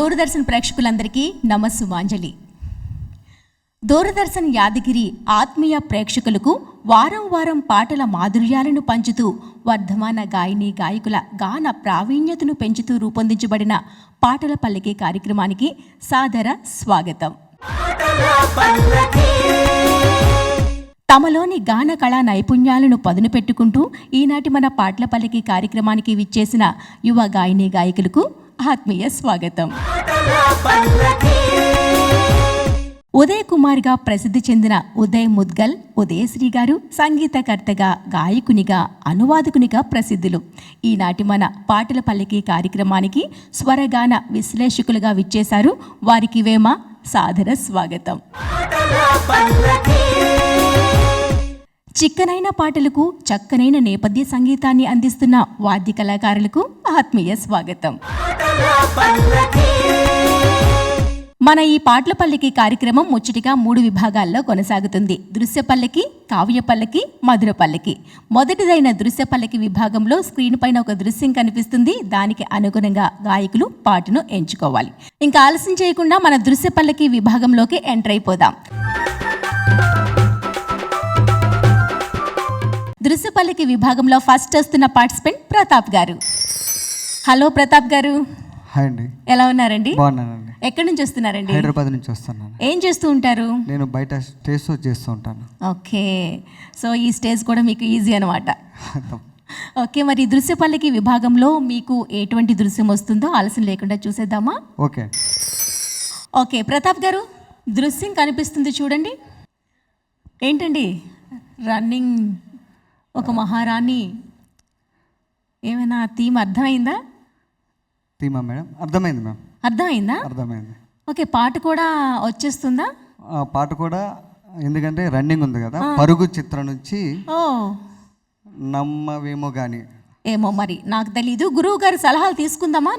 దూరదర్శన్ ప్రేక్షకులందరికీ నమస్సుమాంజలి. దూరదర్శన్ యాదగిరి ఆత్మీయ ప్రేక్షకులకు వారం వారం పాటల మాధుర్యాలను పంచుతూ వర్ధమాన గాయని గాయకుల గాన ప్రావీణ్యతను పెంచుతూ రూపొందించబడిన పాటల పల్లకి కార్యక్రమానికి సాదర స్వాగతం. తమలోని గాన కళా నైపుణ్యాలను పదును పెట్టుకుంటూ ఈనాటి మన పాటల పల్లకి కార్యక్రమానికి విచ్చేసిన యువ గాయని గాయకులకు ఆత్మీయ స్వాగతం. ఉదయ్ కుమార్గా ప్రసిద్ధి చెందిన ఉదయ్ ముద్గల్ ఉదయశ్రీ గారు సంగీతకర్తగా, గాయకునిగా, అనువాదకునిగా ప్రసిద్ధులు. ఈనాటి మన పాటల పల్లకి కార్యక్రమానికి స్వరగాన విశ్లేషకులుగా విచ్చేశారు. వారికి వేమ సాదర స్వాగతం. చిక్కనైన పాటలకు చక్కనైన నేపథ్య సంగీతాన్ని అందిస్తున్న వాద్య కళాకారులకు ఆత్మీయ స్వాగతం. మన ఈ పాటల పల్లకి కార్యక్రమం ముచ్చటిగా 3 విభాగాల్లో కొనసాగుతుంది. దృశ్య పల్లకి, కావ్య పల్లకి, మధుర పల్లకి. మొదటిదైన దృశ్య పల్లకి విభాగంలో స్క్రీన్ పైన ఒక దృశ్యం కనిపిస్తుంది. దానికి అనుగుణంగా గాయకులు పాటను ఎంచుకోవాలి. ఇంకా ఆలస్యం చేయకుండా మన దృశ్య పల్లకి విభాగంలోకి ఎంటర్ అయిపోదాం. దృశ్య పల్లకి విభాగంలో ఫస్ట్ వస్తున్న పార్టిసిపెంట్ ప్రతాప్ గారు. హలో ప్రతాప్ గారు. హాయ్ అండి. ఎలా ఉన్నారండి? బాగున్నానండి. ఎక్కడి నుంచి వస్తున్నారండి? హైదరాబాద్ నుంచి వస్తున్నాను. ఏం చేస్తూ ఉంటారు? నేను బయట స్టేజ్ షో చేస్తూ ఉంటాను. ఓకే, సో ఈ స్టేజ్ కూడా మీకు ఈజీ అనమాట. ఓకే, మరి దృశ్య పల్లకి విభాగంలో మీకు ఎటువంటి దృశ్యం వస్తుందో ఆలస్యం లేకుండా చూసేద్దామా? ఓకే. ఓకే ప్రతాప్ గారు, దృశ్యం కనిపిస్తుంది చూడండి. ఏంటండి? రన్నింగ్ ఒక మహారాణి. ఏమైనా థీమ్ అర్థమైందా? థీమా మేడం? అర్థమైంది మ్యామ్. అర్థమైందా? అర్థమైంది. ఓకే, పాట కూడా వచ్చేస్తుందా? పాట కూడా, ఎందుకంటే రన్నింగ్ ఉంది కదా. పరుగు చిత్రం నుంచి ఓ నమ్మవేమో కానీ. ఏమో మరి నాకు తెలీదు. గురువు గారి సలహాలు తీసుకుందామా?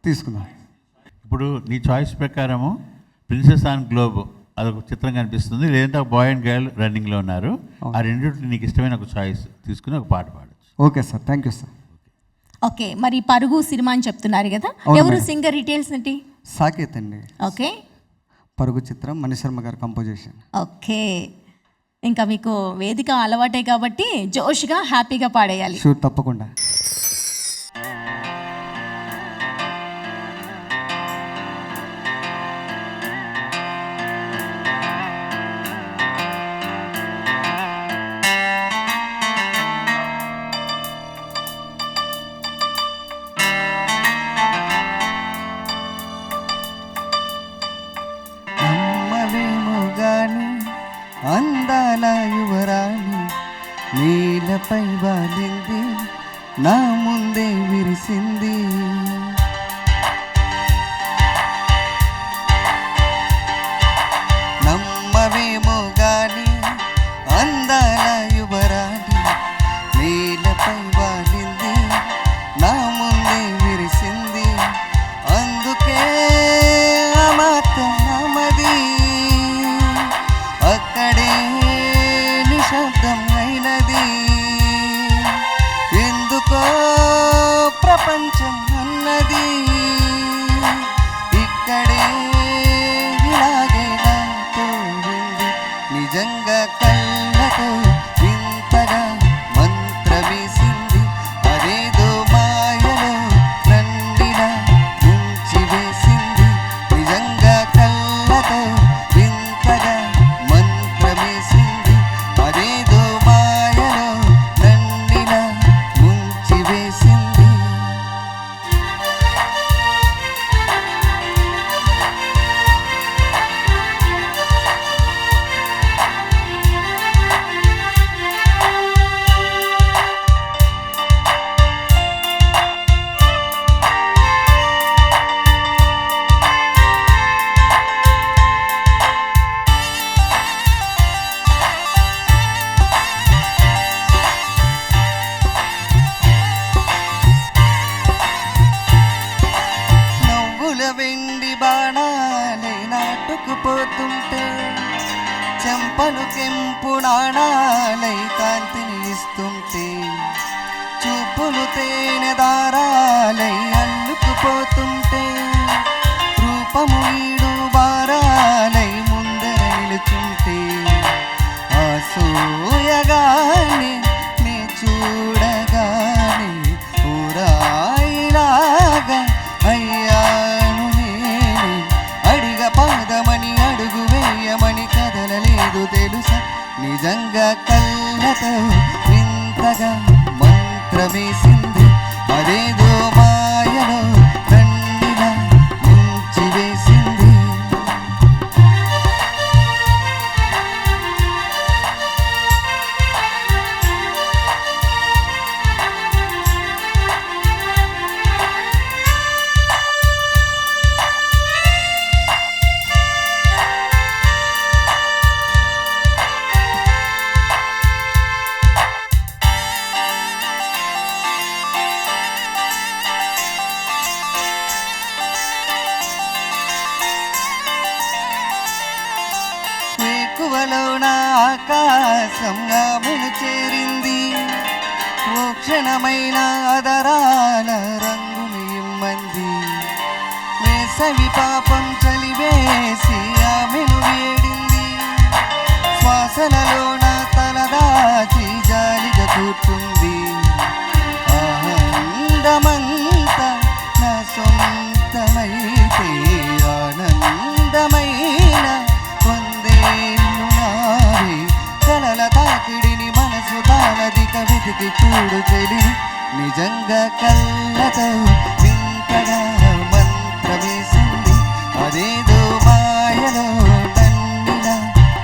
తీసుకుందాం. ఇప్పుడు నీ చాయిస్ ప్రకారము ప్రిన్సెస్ ఆన్ గ్లోబ్ అదొక చిత్రం కనిపిస్తుంది, లేదంటే ఒక బాయ్ అండ్ గర్ల్ రన్నింగ్లో ఉన్నారు. ఆ రెండింటిని నీకు ఇష్టమైన ఒక చాయిస్ తీసుకుని ఒక పాట పాడచ్చు. Okay sir, thank you sir. Okay, మరి పరుగు సినిమా అని చెప్తున్నారు కదా, ఎవరు సింగర్ డీటెయిల్స్ ఏంటి? సాకేత్ అండి. ఓకే, పరుగు చిత్రం మణిశర్మ గారు కంపోజిషన్. ఓకే, ఇంకా మీకు వేదిక అలవాటే కాబట్టి జోష్గా హ్యాపీగా పాడేయాలి. షూర్, తప్పకుండా. అందాల యువరాణి నీలపై వాలింది, నా ముందే విరిసింది. నమ్మవేమో గాని అందాల యువరాణి నీలపై వాలింది, నా ముందే విరిసింది. అందుకే అమాతం నమది అక్కడే నిశ్శబ్దం అయినది. ఎందుకో ప్రపంచం అన్నది ఇక్కడే ఇలాగే నాతో ఉంది. నిజంగా కళ్ళతో ఇంతగా మంత్రమేసింది, అదేదో మాయలో నన్నిలా ముంచి వేసింది. నిజంగా కళ్ళతో ఇంతగా మంత్రమేసింది, అదేదో మాయలో నన్నిలా ముంచి వేసింది. నవ్వుల వెండి బాణాలై నాటుకుపోతుంటే, చెంపలు కెంపు నాణాలై కాంతిని ఇస్తుంటే, చూపులు తేనె దారాలై అల్లుకుపోతుంటే, ఆకాశం ఆమెను చేరింది. ఓ క్షణమైన అదరాల రంగుని ఇమ్మంది. వేసవి పాపం చలివేసి ఆమెను వేడింది. శ్వాసలలోన తలదాచి జాలిగా కూర్చుంది. ఆనందమంతా నా సొంతమైతే ఆనందమైన వందేళ్ళు నావే. కలల తాకిడిని మనసు తానదిక వెతికి చూడు చెలి. నిజంగా కళ్ళతో వింతగా మంత్రమేసింది. అదేదో మాయలో నన్నిలా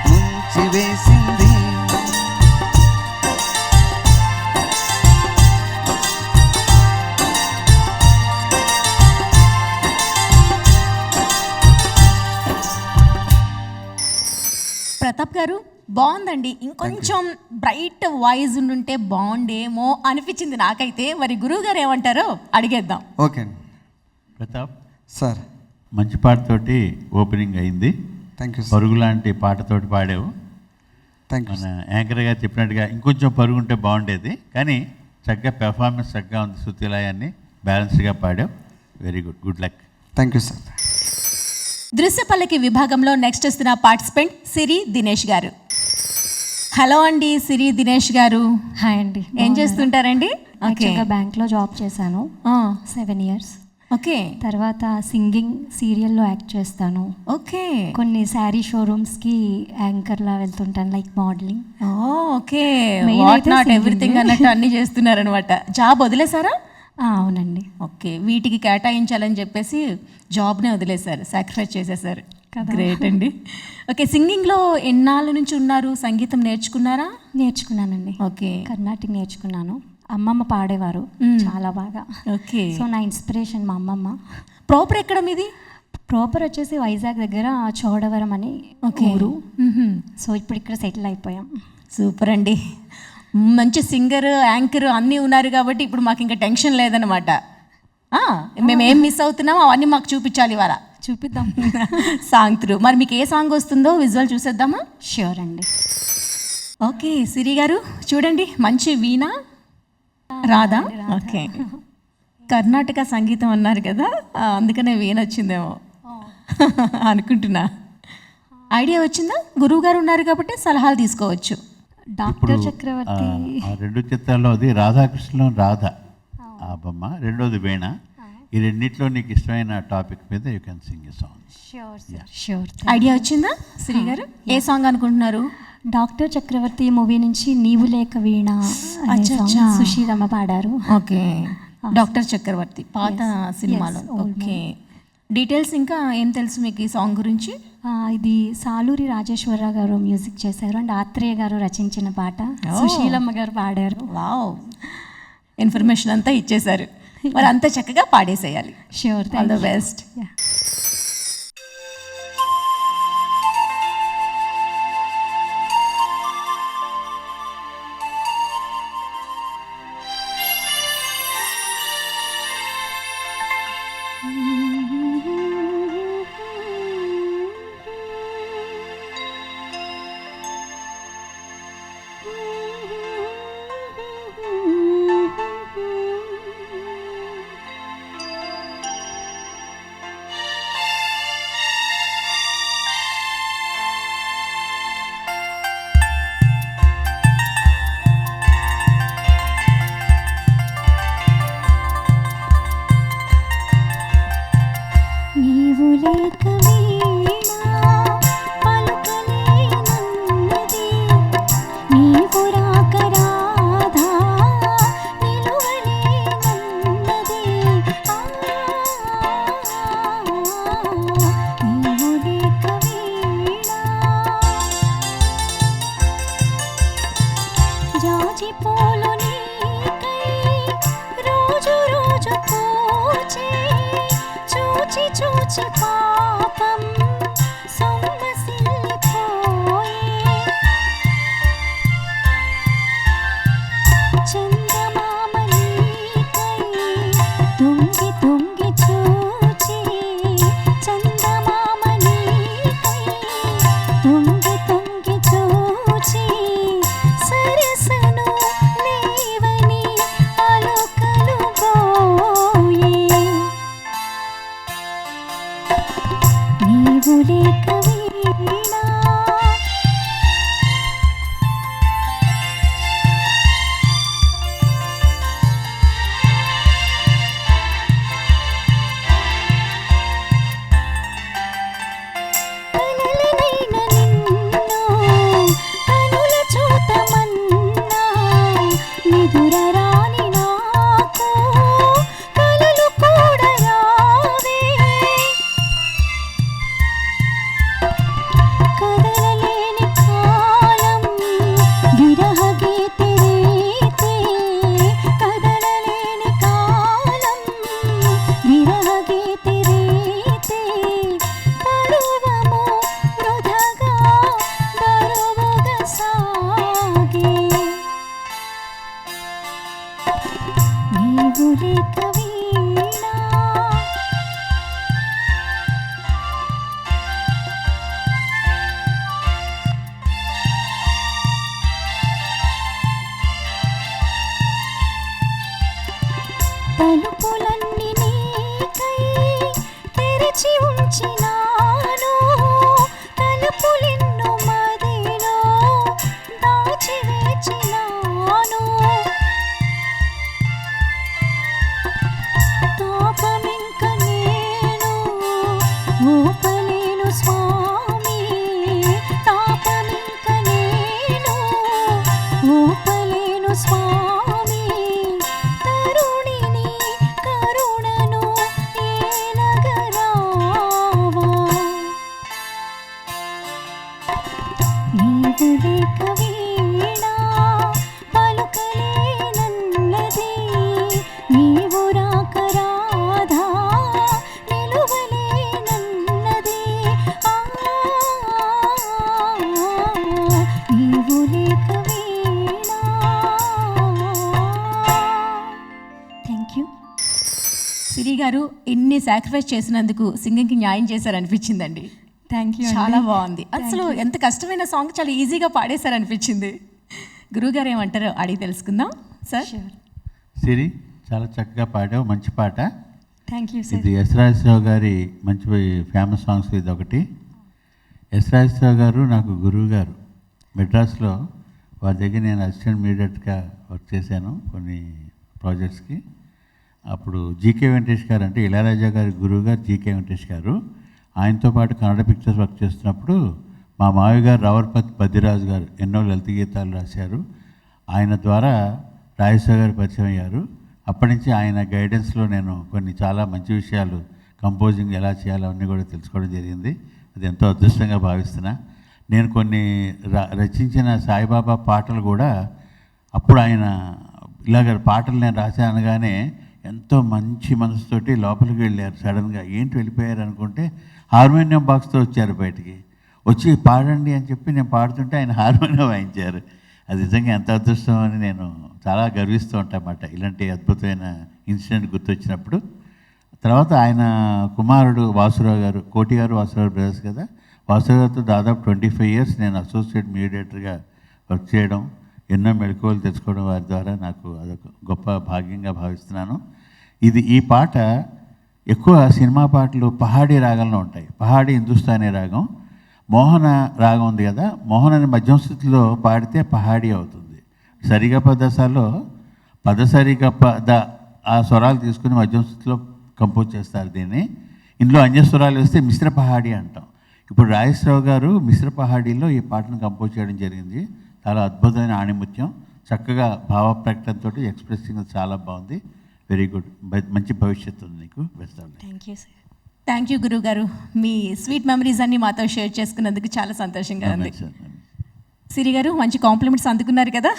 ముంచి వేసింది. ప్రతాప్ గారు బాగుందండి. ఇంకొంచెం బ్రైట్ వాయిస్ ఉండుంటే బాగుండేమో అనిపించింది నాకైతే. మరి గురువు గారు ఏమంటారో అడిగేద్దాం. ఓకే అండి. ప్రతాప్, సార్ మంచి పాటతోటి ఓపెనింగ్ అయింది. Thank you sir. పరుగు లాంటి పాటతోటి పాడావు. Thank you. మన యాంకర్ గారు చెప్పినట్టుగా ఇంకొంచెం పరుగు ఉంటే బాగుండేది, కానీ చక్కగా పెర్ఫార్మెన్స్ చక్కగా ఉంది. శృతిలయాన్ని బ్యాలెన్స్గా పాడావు. Very good. Good luck. Thank you sir. దృశ్య పల్లకి విభాగంలో నెక్స్ట్ వస్తున్న పార్టిసిపెంట్ సిరి దినేష్ గారు. హలో అండి సిరి దినేష్ గారు. హాయ్ అండి. ఏం చేస్తుంటారండి? ఓకే, బ్యాంక్లో జాబ్ చేశాను 7 years. ఓకే తర్వాత సింగింగ్ సీరియల్లో యాక్ట్ చేస్తాను. ఓకే కొన్ని శారీ షోరూమ్స్కి యాంకర్లా వెళ్తుంటాను, like modelling. Okay, Main what అయితే నాట్ singing. ఎవ్రీథింగ్ అన్నట్టు అన్ని చేస్తున్నారనమాట. జాబ్ వదిలేసారా? అవునండి. ఓకే, వీటికి కేటాయించాలని చెప్పేసి జాబ్నే వదిలేశారు, సాక్రిఫైస్ చేసేసారు. గ్రేట్ అండి. ఓకే, సింగింగ్లో ఎన్నాళ్ళ నుంచి ఉన్నారు? సంగీతం నేర్చుకున్నారా? నేర్చుకున్నానండి. ఓకే, కర్ణాటక నేర్చుకున్నాను. అమ్మమ్మ పాడేవారు చాలా బాగా. ఓకే, సో నా ఇన్స్పిరేషన్ మా అమ్మమ్మ. ప్రాపర్ ఎక్కడ మీది? ప్రాపర్ వచ్చేసి వైజాగ్ దగ్గర చోడవరం అని ఊరు. సో ఇప్పుడు ఇక్కడ సెటిల్ అయిపోయాం. సూపర్ అండి. మంచి సింగర్, యాంకర్ అన్నీ ఉన్నారు కాబట్టి ఇప్పుడు మాకు ఇంకా టెన్షన్ లేదనమాట. మేము ఏం మిస్ అవుతున్నామో అవన్నీ మాకు చూపించాలి ఇవాళ. చూపిద్దాం. Song through. మరి మీకు ఏ సాంగ్ వస్తుందో విజువల్ చూసేద్దామా? ష్యూర్ అండి. ఓకే సిరి గారు చూడండి, మంచి వీణ రాధా. ఓకే, కర్ణాటక సంగీతం అన్నారు కదా, అందుకనే వీణ వచ్చిందేమో అనుకుంటున్నా. ఐడియా వచ్చిందా? గురువు గారు ఉన్నారు కాబట్టి సలహాలు తీసుకోవచ్చు. డాక్టర్ చక్రవర్తి ఆ 2 చిత్రాల్లో అది రాధాకృష్ణ రాధ ఆ బొమ్మ, రెండోది వీణ. ఈ రెండిట్లో నీకు ఇష్టమైన టాపిక్ మీద you can sing a song. Sure. Idea వచ్చిందా సిరి గారు? ఏ సాంగ్ అనుకుంటున్నారు? డాక్టర్ చక్రవర్తి మూవీ నుంచి నీవు లేక వీణ అనే అచ్చచ్చా. సాంగ్ సుశీలమ్మ పాడారు. ఓకే, డాక్టర్ చక్రవర్తి పాత సినిమాలో. ఓకే, డీటెయిల్స్ ఇంకా ఏం తెలుసు మీకు ఈ సాంగ్ గురించి? ఇది సాలూరి రాజేశ్వరరావు గారు మ్యూజిక్ చేశారు అండ్ ఆత్రేయ గారు రచించిన పాట. సుశీలమ్మ గారు పాడారు. వావ్, ఇన్ఫర్మేషన్ అంతా ఇచ్చేశారు. మరి అంత చక్కగా పాడేసేయాలి. ష్యూర్. All the best. నీవు లేక వీణా పలుకలేనున్నది, నీవు రాక రాధా నిలువలేనున్నది. నీవు లేక వీణా జాజి పూలు నీకై రోజు రోజు పూచే, చూచి చూచి పాపం సొమ్మసిల్లిపోయే. చందమామ నీకై తొంగి తొంగి చూచి, చందమామ నీకై తొంగి తొంగి చూచి సిరి గారు ఇన్ని సాక్రిఫైస్ చేసినందుకు సింగింగ్కి న్యాయం చేశారనిపించిందండి. Thank you. చాలా బాగుంది. అసలు ఎంత కష్టమైన సాంగ్ చాలా ఈజీగా పాడేశారనిపించింది. గురువుగారు ఏమంటారో అడిగి తెలుసుకుందాం సార్. సిరి చాలా చక్కగా పాడావు, మంచి పాట. Thank you sir. ఇది ఎస్ రాజేశ్వరరావు గారి మంచి ఫేమస్ సాంగ్స్ ఇది ఒకటి. ఎస్ రాజేశ్వరరావు గారు నాకు గురువు గారు. మెడ్రాస్లో వారి దగ్గర నేను అసిస్టెంట్ మీడియేట్గా వర్క్ చేశాను కొన్ని ప్రాజెక్ట్స్కి. అప్పుడు జీకే వెంకటేష్ గారు అంటే ఇళయరాజా గారి గురువు గారు జీకే వెంకటేష్ గారు. ఆయనతో పాటు కన్నడ పిక్చర్స్ వర్క్ చేస్తున్నప్పుడు మా మావి గారు రావర్పతి బద్దిరాజు గారు ఎన్నో లలిత గీతాలు రాశారు. ఆయన ద్వారా రాజేశ్వర గారు పరిచయం అయ్యారు. అప్పటి నుంచి ఆయన గైడెన్స్లో నేను కొన్ని చాలా మంచి విషయాలు కంపోజింగ్ ఎలా చేయాలో అవన్నీ కూడా తెలుసుకోవడం జరిగింది. అది ఎంతో అదృష్టంగా భావిస్తున్నా. నేను కొన్ని రచించిన సాయిబాబా పాటలు కూడా అప్పుడు ఆయన ఇలాగ పాటలు నేను రాశాను అనగానే ఎంతో మంచి మనసుతోటి లోపలికి వెళ్ళారు. సడన్గా ఏంటి వెళ్ళిపోయారు అనుకుంటే హార్మోనియం బాక్స్తో వచ్చారు బయటికి. వచ్చి పాడండి అని చెప్పి నేను పాడుతుంటే ఆయన హార్మోనియం వాయించారు. అది నిజంగా ఎంత అదృష్టం అని నేను చాలా గర్విస్తూ ఉంటామన్నమాట ఇలాంటి అద్భుతమైన ఇన్సిడెంట్ గుర్తొచ్చినప్పుడు. తర్వాత ఆయన కుమారుడు వాసురావు గారు, కోటి గారు వాసురావు బ్రదర్స్ కదా, వాసురావు గారితో దాదాపు 25 years నేను అసోసియేట్ మీడియేటర్గా వర్క్ చేయడం, ఎన్నో మెళకువలు తెచ్చుకోవడం వారి ద్వారా నాకు అదొక గొప్ప భాగ్యంగా భావిస్తున్నాను. ఈ పాట ఎక్కువ సినిమా పాటలు పహాడీ రాగంలో ఉంటాయి. పహాడీ హిందుస్థానీ రాగం, మోహన రాగం ఉంది కదా, మోహన్ అనే మధ్యం స్థితిలో పాడితే పహాడీ అవుతుంది. సరిగప దశలో పద సరిగప ద ఆ స్వరాలు తీసుకుని మధ్యం స్థితిలో కంపోజ్ చేస్తారు దీన్ని. ఇందులో అన్య స్వరాలు వేస్తే మిశ్ర పహాడీ అంటాం. ఇప్పుడు రాజేశ్వరరావు గారు మిశ్ర పహాడీలో ఈ పాటను కంపోజ్ చేయడం జరిగింది. చాలా అద్భుతమైన ఆణిముత్యం, చక్కగా భావ ప్రకటనతో ఎక్స్ప్రెసింగ్ చాలా బాగుంది. వెరీ గుడ్, మంచి భవిష్యత్తు ఉంది నీకు. Best of luck. Thank you sir. Thank you గురువు గారు. మీ స్వీట్ మెమరీస్ అన్ని మాతో షేర్ చేసుకున్నందుకు చాలా సంతోషంగా ఉంది. సిరి గారు మంచి కాంప్లిమెంట్స్ అందుకున్నారు కదా,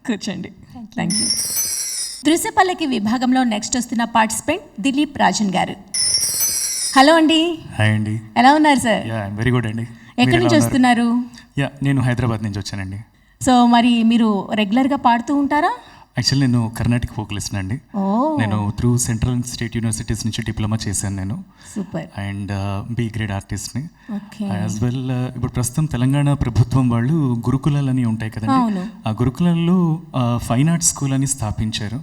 కూర్చోండి. Thank you. దృశ్యపల్లకి విభాగంలో నెక్స్ట్ వస్తున్న పార్టిసిపెంట్ దిలీప్ రాజన్ గారు. హలో అండి. హాయ్ అండి. ఎలా ఉన్నారు sir? Yeah I'm very good అండి. ఎక్కడి నుంచి వస్తున్నారు? యా నేను హైదరాబాద్ నుంచి వచ్చానండి. సో మరి మీరు రెగ్యులర్గా పాడుతూ ఉంటారా? యాక్చువల్లీ నేను కర్ణాటక ఫోకలిస్ట్ అండి. నేను త్రూ సెంట్రల్ స్టేట్ యూనివర్సిటీస్ నుంచి డిప్లొమా చేశాను నేను. సూపర్. అండ్ బి గ్రేడ్ ఆర్టిస్ట్ని ఓకే. As well. ఇప్పుడు ప్రస్తుతం తెలంగాణ ప్రభుత్వం వాళ్ళు గురుకులాలని ఉంటాయి కదండి, ఆ గురుకులాల్లో ఫైన్ ఆర్ట్స్ స్కూల్ అని స్థాపించారు.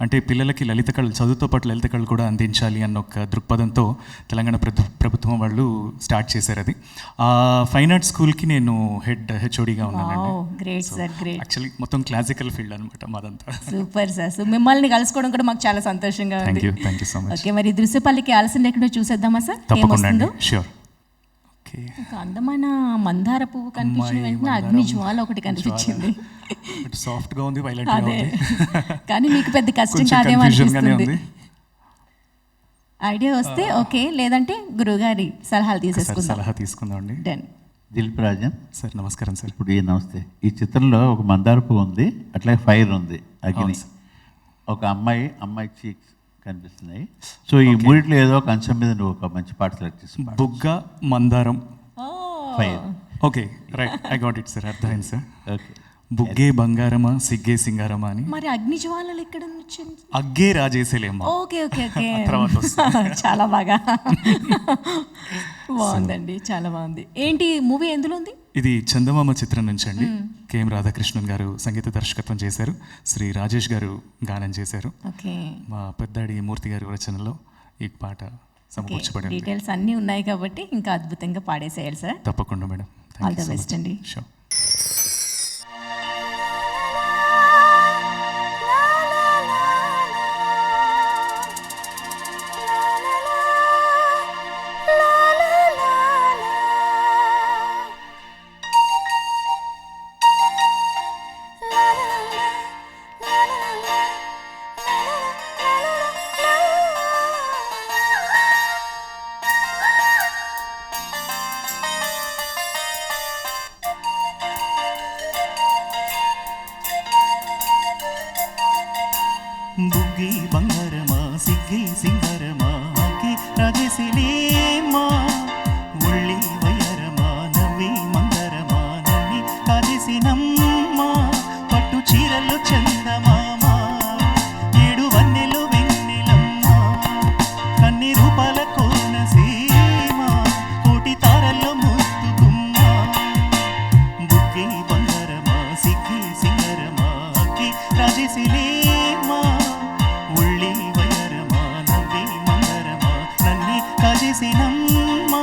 అంటే పిల్లలకి లలిత కళలు, చదువుతో పాటు లలిత కళలు కూడా అందించాలి అన్న ఒక దృక్పథంతో తెలంగాణ ప్రభుత్వం వాళ్ళు స్టార్ట్ చేశారు అది. ఆ ఫైన్ ఆర్ట్స్ స్కూల్కి నేను హెచ్ఓడిగా ఉన్నానండి. Great sir, great. యాక్చువల్లీ మొత్తం క్లాసికల్ ఫీల్డ్ అనమాట మాదంతా. Super sir. సో మిమ్మల్ని కలుసుకోవడం కూడా మాకు చాలా సంతోషంగా ఉంది. Thank you so much. Okay, మరి దృశ్యపల్లికి ఆలస్యం లేకుండా చూసేద్దామా సార్? తప్పకుండా అండి, ష్యూర్. ఓకే. ఒక అందమైన మందార పువ్వు కనిపించిన వెంటనే అగ్ని జ్వాల ఒకటి కనిపించింది. సాఫ్ట్గా ఉంది, వైలెంట్ అదే, కానీ మీకు పెద్ద కష్టం కాదేమో అనిపిస్తుంది. ఐడియా వస్తే ఓకే, లేదంటే గురువుగారి సలహాలు తీసుకుందాం అండి. డన్. దిలీప్ రాజన్ సార్ నమస్కారం సార్. ఇప్పుడు నమస్తే. ఈ చిత్రంలో ఒక మందార పువ్వు ఉంది, అట్లాగే ఫైర్ ఉంది, అగ్ని, ఒక అమ్మాయి చీక్స్ కనిపిస్తున్నాయి. సో ఈ మూడిట్లో ఏదో ఒక అంశం మీద నువ్వు ఒక మంచి పాట సెలెక్ట్ చేసి. బుగ్గ మందారం fire. Okay right, I got it sir, అర్థమైంది సార్. ఓకే. బుగ్గే బంగారమా సిగ్గే సింగారమా అని. మరి అగ్ని జ్వాలలు ఎక్కడ నుంచి? అగ్గే రాజేసేలేమ్మా. Okay okay okay. తర్వాత చాలా బాగా బాగుందండి, చాలా బాగుంది. ఏంటి మూవీ ఎందులో ఉంది? ఇది చందమామ చిత్రం నుంచి అండి. కెఎం రాధాకృష్ణన్ గారు సంగీత దర్శకత్వం చేశారు, శ్రీ రాజేష్ గారు గానం చేశారు. ఓకే. మా పెద్దాడి మూర్తి గారి రచనలో ఈ పాట సమకూర్చబడింది. డీటెయిల్స్ అన్నీ ఉన్నాయి కాబట్టి ఇంకా అద్భుతంగా పాడేసేయాలి సార్. తప్పకుండా మేడం. ఆల్ ద బెస్ట్ అండి. షూర్. బుగ్గి బంగారమా సిగ్గి సింగారమా అగ్గి రాజేసిలేమా, ఒళ్ళి వయ్యారమా నవ్వి మందారమా నవ్వి కాజేసినమ్మా, పట్టు చీరలు చందమామా ఏడు వన్నెలు వెన్నెలమ్మా, రాజేసేనమ్మా.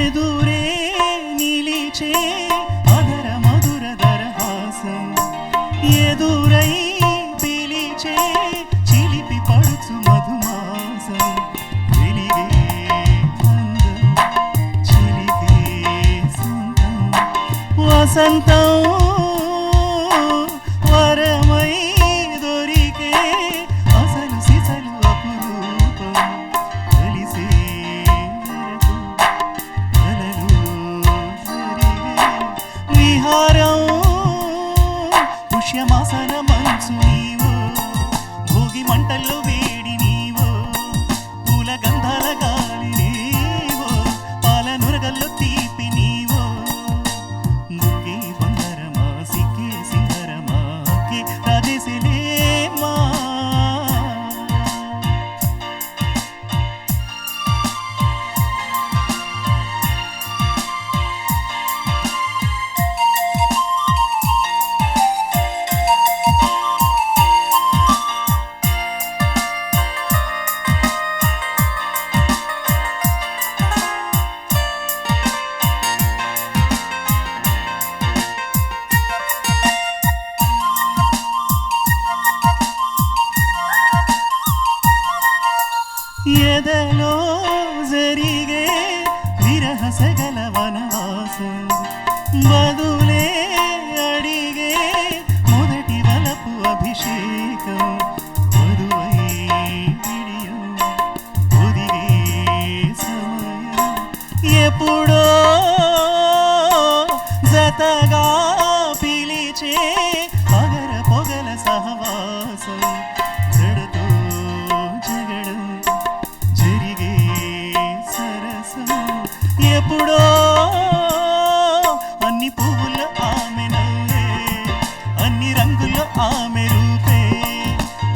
ఎదురే నిలిచే అధర మధుర దరహాసం, ఎదురై పిలిచే చిలిపి పడుచు మధుమాసం, వెలిగే అందం చిలికే సొంతం, వసంతం వరమై దొరికే అసలు సిసలు అపురూపం, కలిసే వరకు విహారం పుష్యమాసన మంచు నీవో, భోగి మంటల్లో వేడి నీవో, పూల గంధాల గాలి నీవో, పాల నురగల్లో తీపి నీవో, ముక్కే బంగారమా సిక్కే సింగారమా అక్కే రాజేసేలేమా. ఎదలో జరిగే విరహ సగల వనవాసం, బదులే అడిగే మొదటి వలపు అభిషేకం, వధువై విడియం ఒదిగే సమయం, ఎప్పుడో జతగా పిలిచే పగర పొగల సహవాసం, జడతో జగడం జరిగే సరసం, ఎప్పుడో అన్ని పువ్వుల ఆమె నవ్వే, అన్ని రంగుల ఆమె రూపే,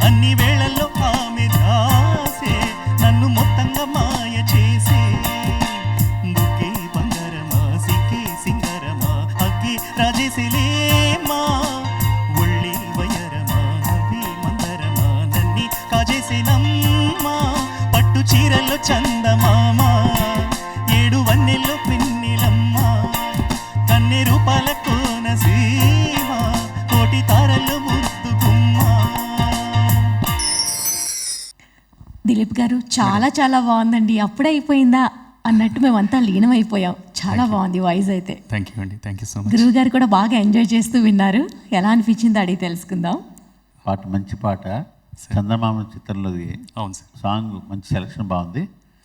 అన్ని వేళల్లో ఆమె ధ్యాసే నన్ను మొత్తంగా మాయ చేసే, బుక్కే బంగారమా సిక్కే సింగారమా అక్కే రాజేసేలేమా, ఒళ్ళే వయరమా నవ్వే మందరమా నన్ని కాజేసేనమ్మా, పట్టు చీరల్లో చందమామ, ఏడు వన్నెల్లో పిన్నెలమ్మ, కన్నె రూపాల కోనసీమ, కోటి తారల్లో ముద్దు గుమ్మ. దిలీప్ గారు చాలా చాలా బాగుందండి. అప్పుడే అయిపోయిందా అన్నట్టు మేమంతా లీనమైపోయాం. చాలా బాగుంది వాయిస్ అయితే. థ్యాంక్ యూ అండి, థ్యాంక్ యూ సో మచ్. గురువు గారు కూడా బాగా ఎంజాయ్ చేస్తూ విన్నారు. ఎలా అనిపించింది అడిగి తెలుసుకుందాం. పాట మంచి పాట, చందమామ చిత్రంలోది అవును సార్. సాంగ్ మంచి సెలక్షన్ బాగుంది.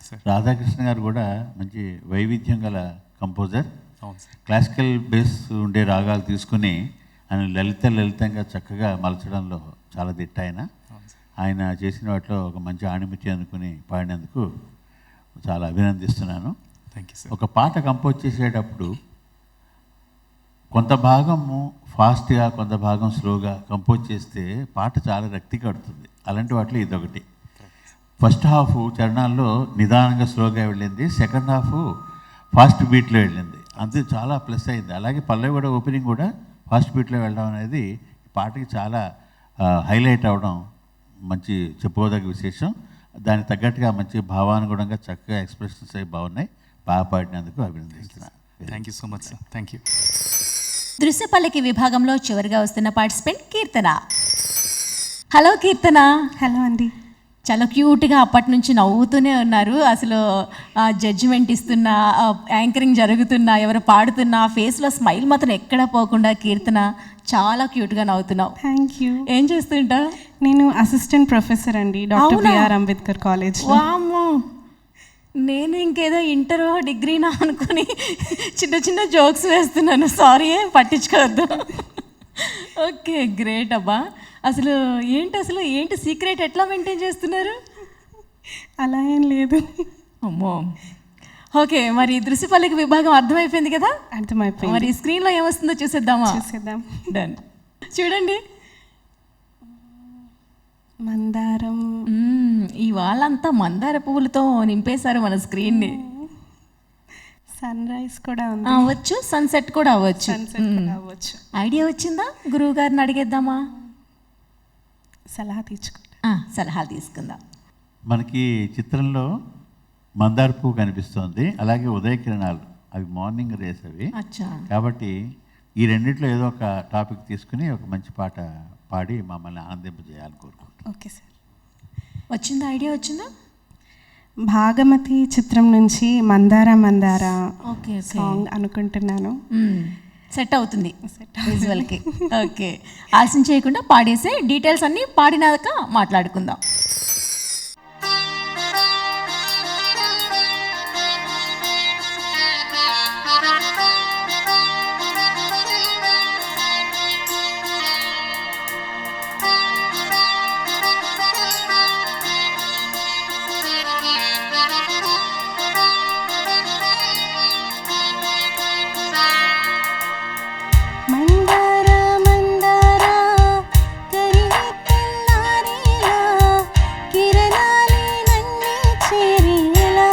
సార్. రాధాకృష్ణ గారు కూడా మంచి వైవిధ్యం గల కంపోజర్. అవును సార్. క్లాసికల్ బేస్ ఉండే రాగాలు తీసుకుని ఆయన లలితంగా చక్కగా మలచడంలో చాలా దిట్ట ఆయన. ఆయన చేసిన వాటిలో ఒక మంచి ఆణిముత్య అనుకుని పాడినందుకు చాలా అభినందిస్తున్నాను. Thank you sir. ఒక పాట కంపోజ్ చేసేటప్పుడు కొంత భాగము ఫాస్ట్గా కొంత భాగం స్లోగా కంపోజ్ చేస్తే పాట చాలా రక్తి కడుతుంది. అలాంటి వాటిలో ఇదొకటి. ఫస్ట్ హాఫ్ చరణాల్లో నిదానంగా స్లోగా వెళ్ళింది, సెకండ్ హాఫ్ ఫాస్ట్ బీట్లో వెళ్ళింది. అంతే చాలా ప్లస్ అయింది. అలాగే పల్లవి కూడా ఓపెనింగ్ కూడా ఫాస్ట్ బీట్లో వెళ్ళడం అనేది పాటకి చాలా హైలైట్ అవ్వడం మంచి చెప్పుకోదగ్గ విశేషం. దానికి తగ్గట్టుగా మంచి భావానుగుణంగా చక్కగా ఎక్స్ప్రెషన్స్ అవి బాగున్నాయి. బాగా పాడినందుకు అభినందిస్తున్నాను. Thank you so much sir. Thank you. దృశ్యపల్లకి విభాగంలో చివరిగా వస్తున్న participant Keerthana. Hello Keerthana. Hello అండి. చాలా క్యూట్గా అప్పటి నుంచి నవ్వుతూనే ఉన్నారు. అసలు జడ్జిమెంట్ ఇస్తున్నా, యాంకరింగ్ జరుగుతున్నా, ఎవరు పాడుతున్నా ఫేస్లో స్మైల్ మాత్రం ఎక్కడా పోకుండా కీర్తన చాలా క్యూట్గా నవ్వుతున్నావు. Thank you. ఏం చేస్తుంటా? నేను అసిస్టెంట్ ప్రొఫెసర్ అండి, డాక్టర్ బిఆర్ అంబేద్కర్ కాలేజ్. వామ్మో, నేను ఇంకేదో ఇంటర్ డిగ్రీనా అనుకుని చిన్న చిన్న జోక్స్ వేస్తున్నాను. సారీ, పట్టించుకోవద్దు. ఓకే, గ్రేట్ అబ్బా. అసలు ఏంటి సీక్రెట్ ఎట్లా మెయింటైన్ చేస్తున్నారు? అలా ఏం లేదు. అమ్మో. ఓకే, మరి దృశ్యపల్లికి విభాగం అర్థమైపోయింది కదా? అర్థమైపోయింది. మరి స్క్రీన్లో ఏమొస్తుందో చూసేద్దామా? చూసేద్దాం. డన్. చూడండి. మందారం. ఇవాళంతా మందార పువ్వులతో నింపేశారు మన స్క్రీన్ని. సన్ రైజ్ కూడా ఉంది. అవ్వచ్చు, సన్సెట్ కూడా అవ్వచ్చు. సన్సెట్ కూడా అవ్వచ్చు. ఐడియా వచ్చిందా? గురువు గారిని అడిగేద్దామా? సలహా తీసుకుంటా. సలహాలు తీసుకుందాం. మనకి చిత్రంలో మందార పువ్వు కనిపిస్తోంది, అలాగే ఉదయకిరణాలు, అవి మార్నింగ్ రేస్ అవి. అచ్చా. కాబట్టి ఈ రెండిట్లో ఏదో ఒక టాపిక్ తీసుకుని ఒక మంచి పాట పాడి మమ్మల్ని ఆనందింపజేయాలని కోరుకుంటున్నాను. Okay sir. వచ్చిందా? ఐడియా వచ్చిందా? భాగమతి చిత్రం నుంచి మందార మందార ఓకే సాంగ్ అనుకుంటున్నాను. సెట్ అవుతుంది విజువల్కి. ఓకే, ఆలస్యం చేయకుండా పాడేసే డీటెయిల్స్ అన్నీ పాడినాక మాట్లాడుకుందాం. మందార మందార కరిగి తెల్లారేలా కిరణాలే నన్నే చేరేలా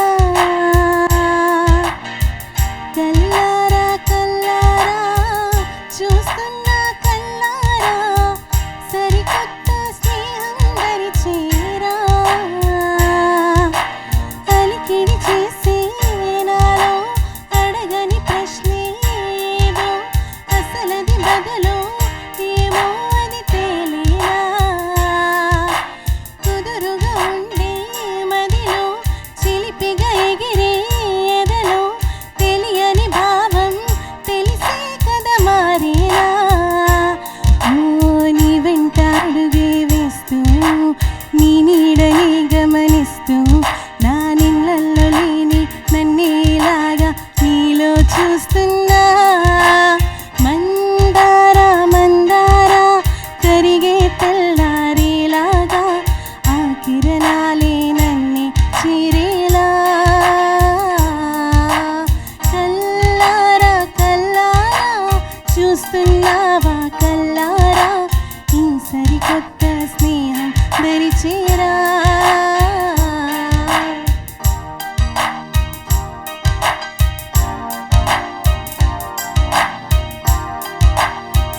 కల్లారా కల్లారా చూస్తున్నా కల్లారా సరికొత్త స్నేహం దరిచేరా అలికిడి చేసే నాలో అడగని ప్రశ్నే ఏదో అసలది బదులు ఏమో అది తేలేలా కుదురుగా ఉండే మదిలో చిలిపిగా ఎగిరే ఎదలో తెలియని భావం తెలిసే కదా మారేలా నీ వెంట అడుగే వేస్తూ నీ నీడని గమనిస్తూ నా నిన్నల్లో లేని నన్నేలాగా నీలో చూస్తున్నా మందార మందార కరిగే తెల్లారేలాగా ఆ కిరణాలే నన్నే చేరేలా కల్లారా కల్లారా చూస్తున్నావా కల్లారా ఈ సరికొత్త స్నేహం దరిచేరా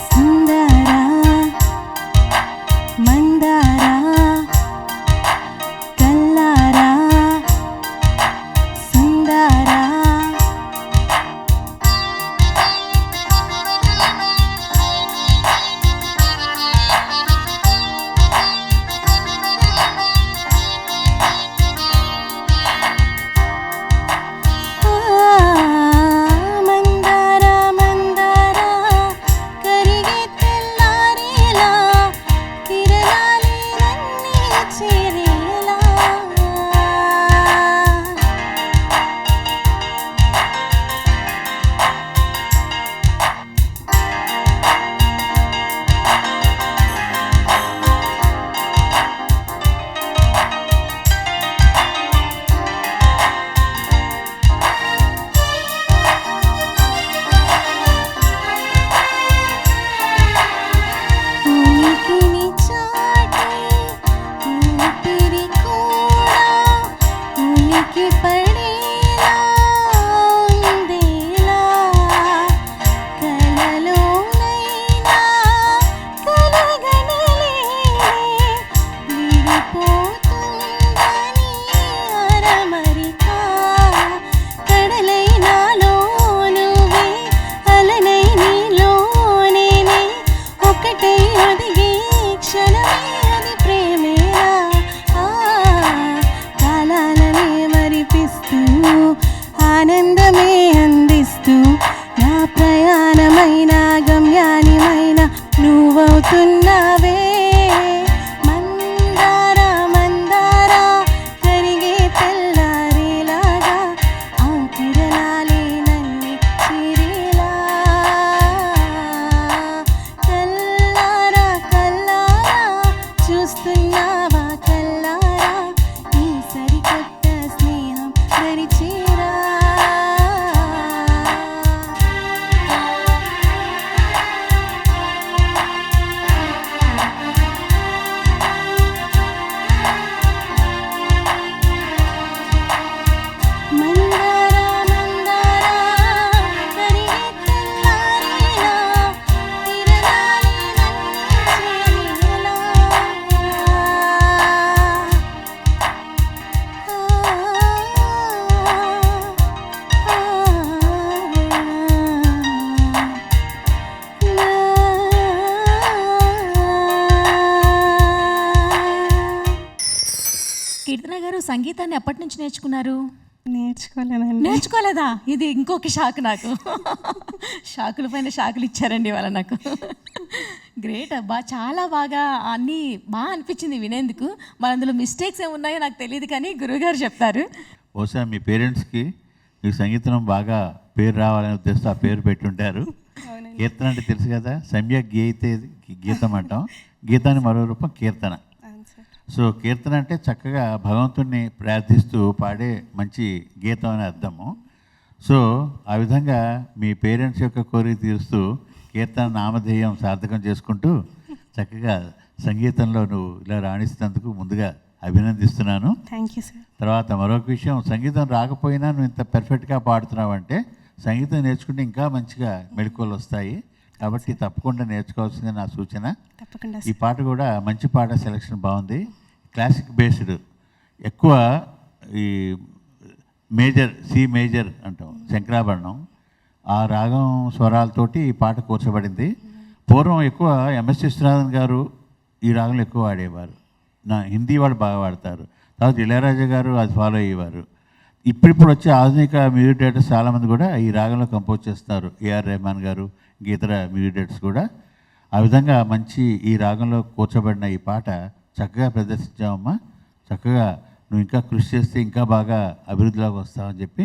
సుందర మందార కల్లారా సుందర మందార మందార కరిగే తెల్లారేలా కిరణాలే నన్నే చేరేలా ఉనికిని చాటి ఊపిరి కూడా ఉనికి పడేలా ఉందేలా కలలోనైనా కలగనలేని విడిపోతుందని అరమరిక కడలైనాలో నువ్వే అలనై నీలో నేనే ఒకటే ఒదిగే క్షణమే అది ప్రేమేనా కాలాలనే మరిపి సంగీతాన్ని ఎప్పటి నుంచి నేర్చుకున్నారు? నేర్చుకోలేదండి. నేర్చుకోలేదా? ఇది ఇంకొక షాక్ నాకు. షాకుల పైన షాకులు ఇచ్చారండి ఇవాళ నాకు. గ్రేట్ అబ్బా, చాలా బాగా అన్నీ బాగా అనిపించింది వినేందుకు. మరి అందులో మిస్టేక్స్ ఏమున్నాయో నాకు తెలియదు, కానీ గురువుగారు చెప్తారు. బహుశా మీ పేరెంట్స్కి మీకు సంగీతం బాగా పేరు రావాలనే ఉద్దేశంతో ఆ పేరు పెట్టుంటారు. కీర్తన అంటే తెలుసు కదా, సమ్యక్ గీతే గీతం అంటాం, గీతాన్ని మరో రూపం కీర్తన. సో కీర్తన అంటే చక్కగా భగవంతుణ్ణి ప్రార్థిస్తూ పాడే మంచి గీతం అని అర్థము. సో ఆ విధంగా మీ పేరెంట్స్ యొక్క కోరిక తీరుస్తూ కీర్తన నామధేయం సార్థకం చేసుకుంటూ చక్కగా సంగీతంలో నువ్వు ఇలా రాణిస్తున్నందుకు ముందుగా అభినందిస్తున్నాను. Thank you sir. తర్వాత మరొక విషయం, సంగీతం రాకపోయినా నువ్వు ఇంత పెర్ఫెక్ట్గా పాడుతున్నావు అంటే సంగీతం నేర్చుకుంటే ఇంకా మంచిగా మెళకువలు వస్తాయి. కాబట్టి తప్పకుండా నేర్చుకోవాల్సిందే నా సూచన. తప్పకుండా. ఈ పాట కూడా మంచి పాట, సెలక్షన్ బాగుంది. క్లాసిక్ బేస్డ్, ఎక్కువ ఈ మేజర్, సి మేజర్ అంటాం, శంకరాభరణం, ఆ రాగం స్వరాలతోటి ఈ పాట కూర్చబడింది. పూర్వం ఎక్కువ ఎంఎస్ విశ్వనాథన్ గారు ఈ రాగంలో ఎక్కువ వాడేవారు. హిందీ వాళ్ళు బాగా వాడతారు. తర్వాత ఇళయరాజా గారు అది ఫాలో అయ్యేవారు. ఇప్పుడిప్పుడు వచ్చే ఆధునిక మ్యూజిక్ డైరెక్టర్స్ చాలామంది కూడా ఈ రాగంలో కంపోజ్ చేస్తారు. ఏఆర్ రెహమాన్ గారు, ఇతర మ్యూజిక్ డైరెక్టర్స్ కూడా. ఆ విధంగా మంచి ఈ రాగంలో కూర్చోబడిన ఈ పాట చక్కగా ప్రదర్శించావమ్మా. చక్కగా నువ్వు ఇంకా కృషి చేస్తే ఇంకా బాగా అభివృద్ధిలోకి వస్తావని చెప్పి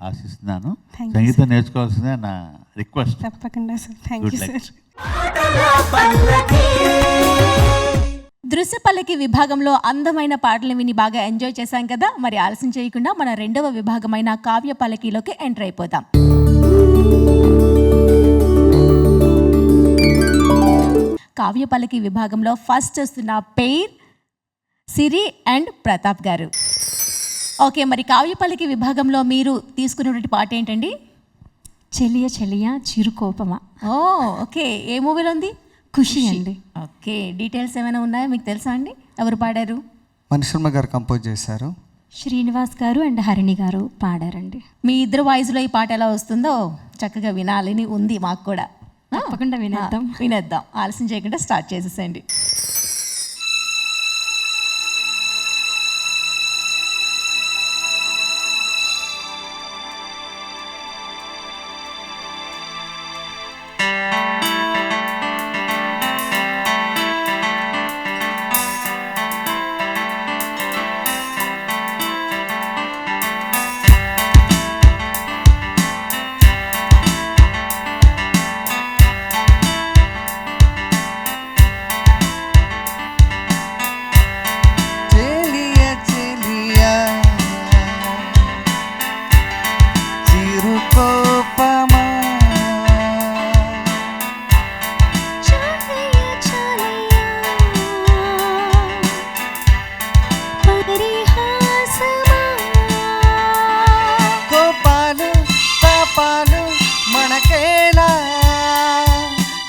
ఆశిస్తున్నాను. సంగీతం నేర్చుకోవాల్సిందే నా రిక్వెస్ట్. తప్పకుండా సార్. Thank you sir. దృశ్య పల్లకి విభాగంలో అందమైన పాటలు విని బాగా ఎంజాయ్ చేశాం కదా. మరి ఆలస్యం చేయకుండా మన రెండవ విభాగమైన కావ్య పల్లకిలోకి ఎంటర్ అయిపోదాం. కావ్య పల్లకి విభాగంలో ఫస్ట్ వస్తున్న పేర్ సిరి అండ్ ప్రతాప్ గారు. ఓకే, మరి కావ్య పల్లకి విభాగంలో మీరు తీసుకున్నటువంటి పాట ఏంటండి? చెలియ చెలియ చిరుకోపమా. ఓ ఓకే, ఏ మూవీలో ఉంది? ఖుషి అండి. ఓకే, డీటెయిల్స్ ఏమైనా ఉన్నాయా మీకు తెలుసా అండి? ఎవరు పాడారు? మణిశర్మ గారు కంపోజ్ చేశారు. శ్రీనివాస్ గారు అండ్ హరిణి గారు పాడారండి. మీ ఇద్దరు వాయిస్లో ఈ పాట ఎలా వస్తుందో చక్కగా వినాలని ఉంది మాకు కూడా. తప్పకుండా వినేద్దాం. ఆలస్యం చేయకుండా స్టార్ట్ చేసేసండి.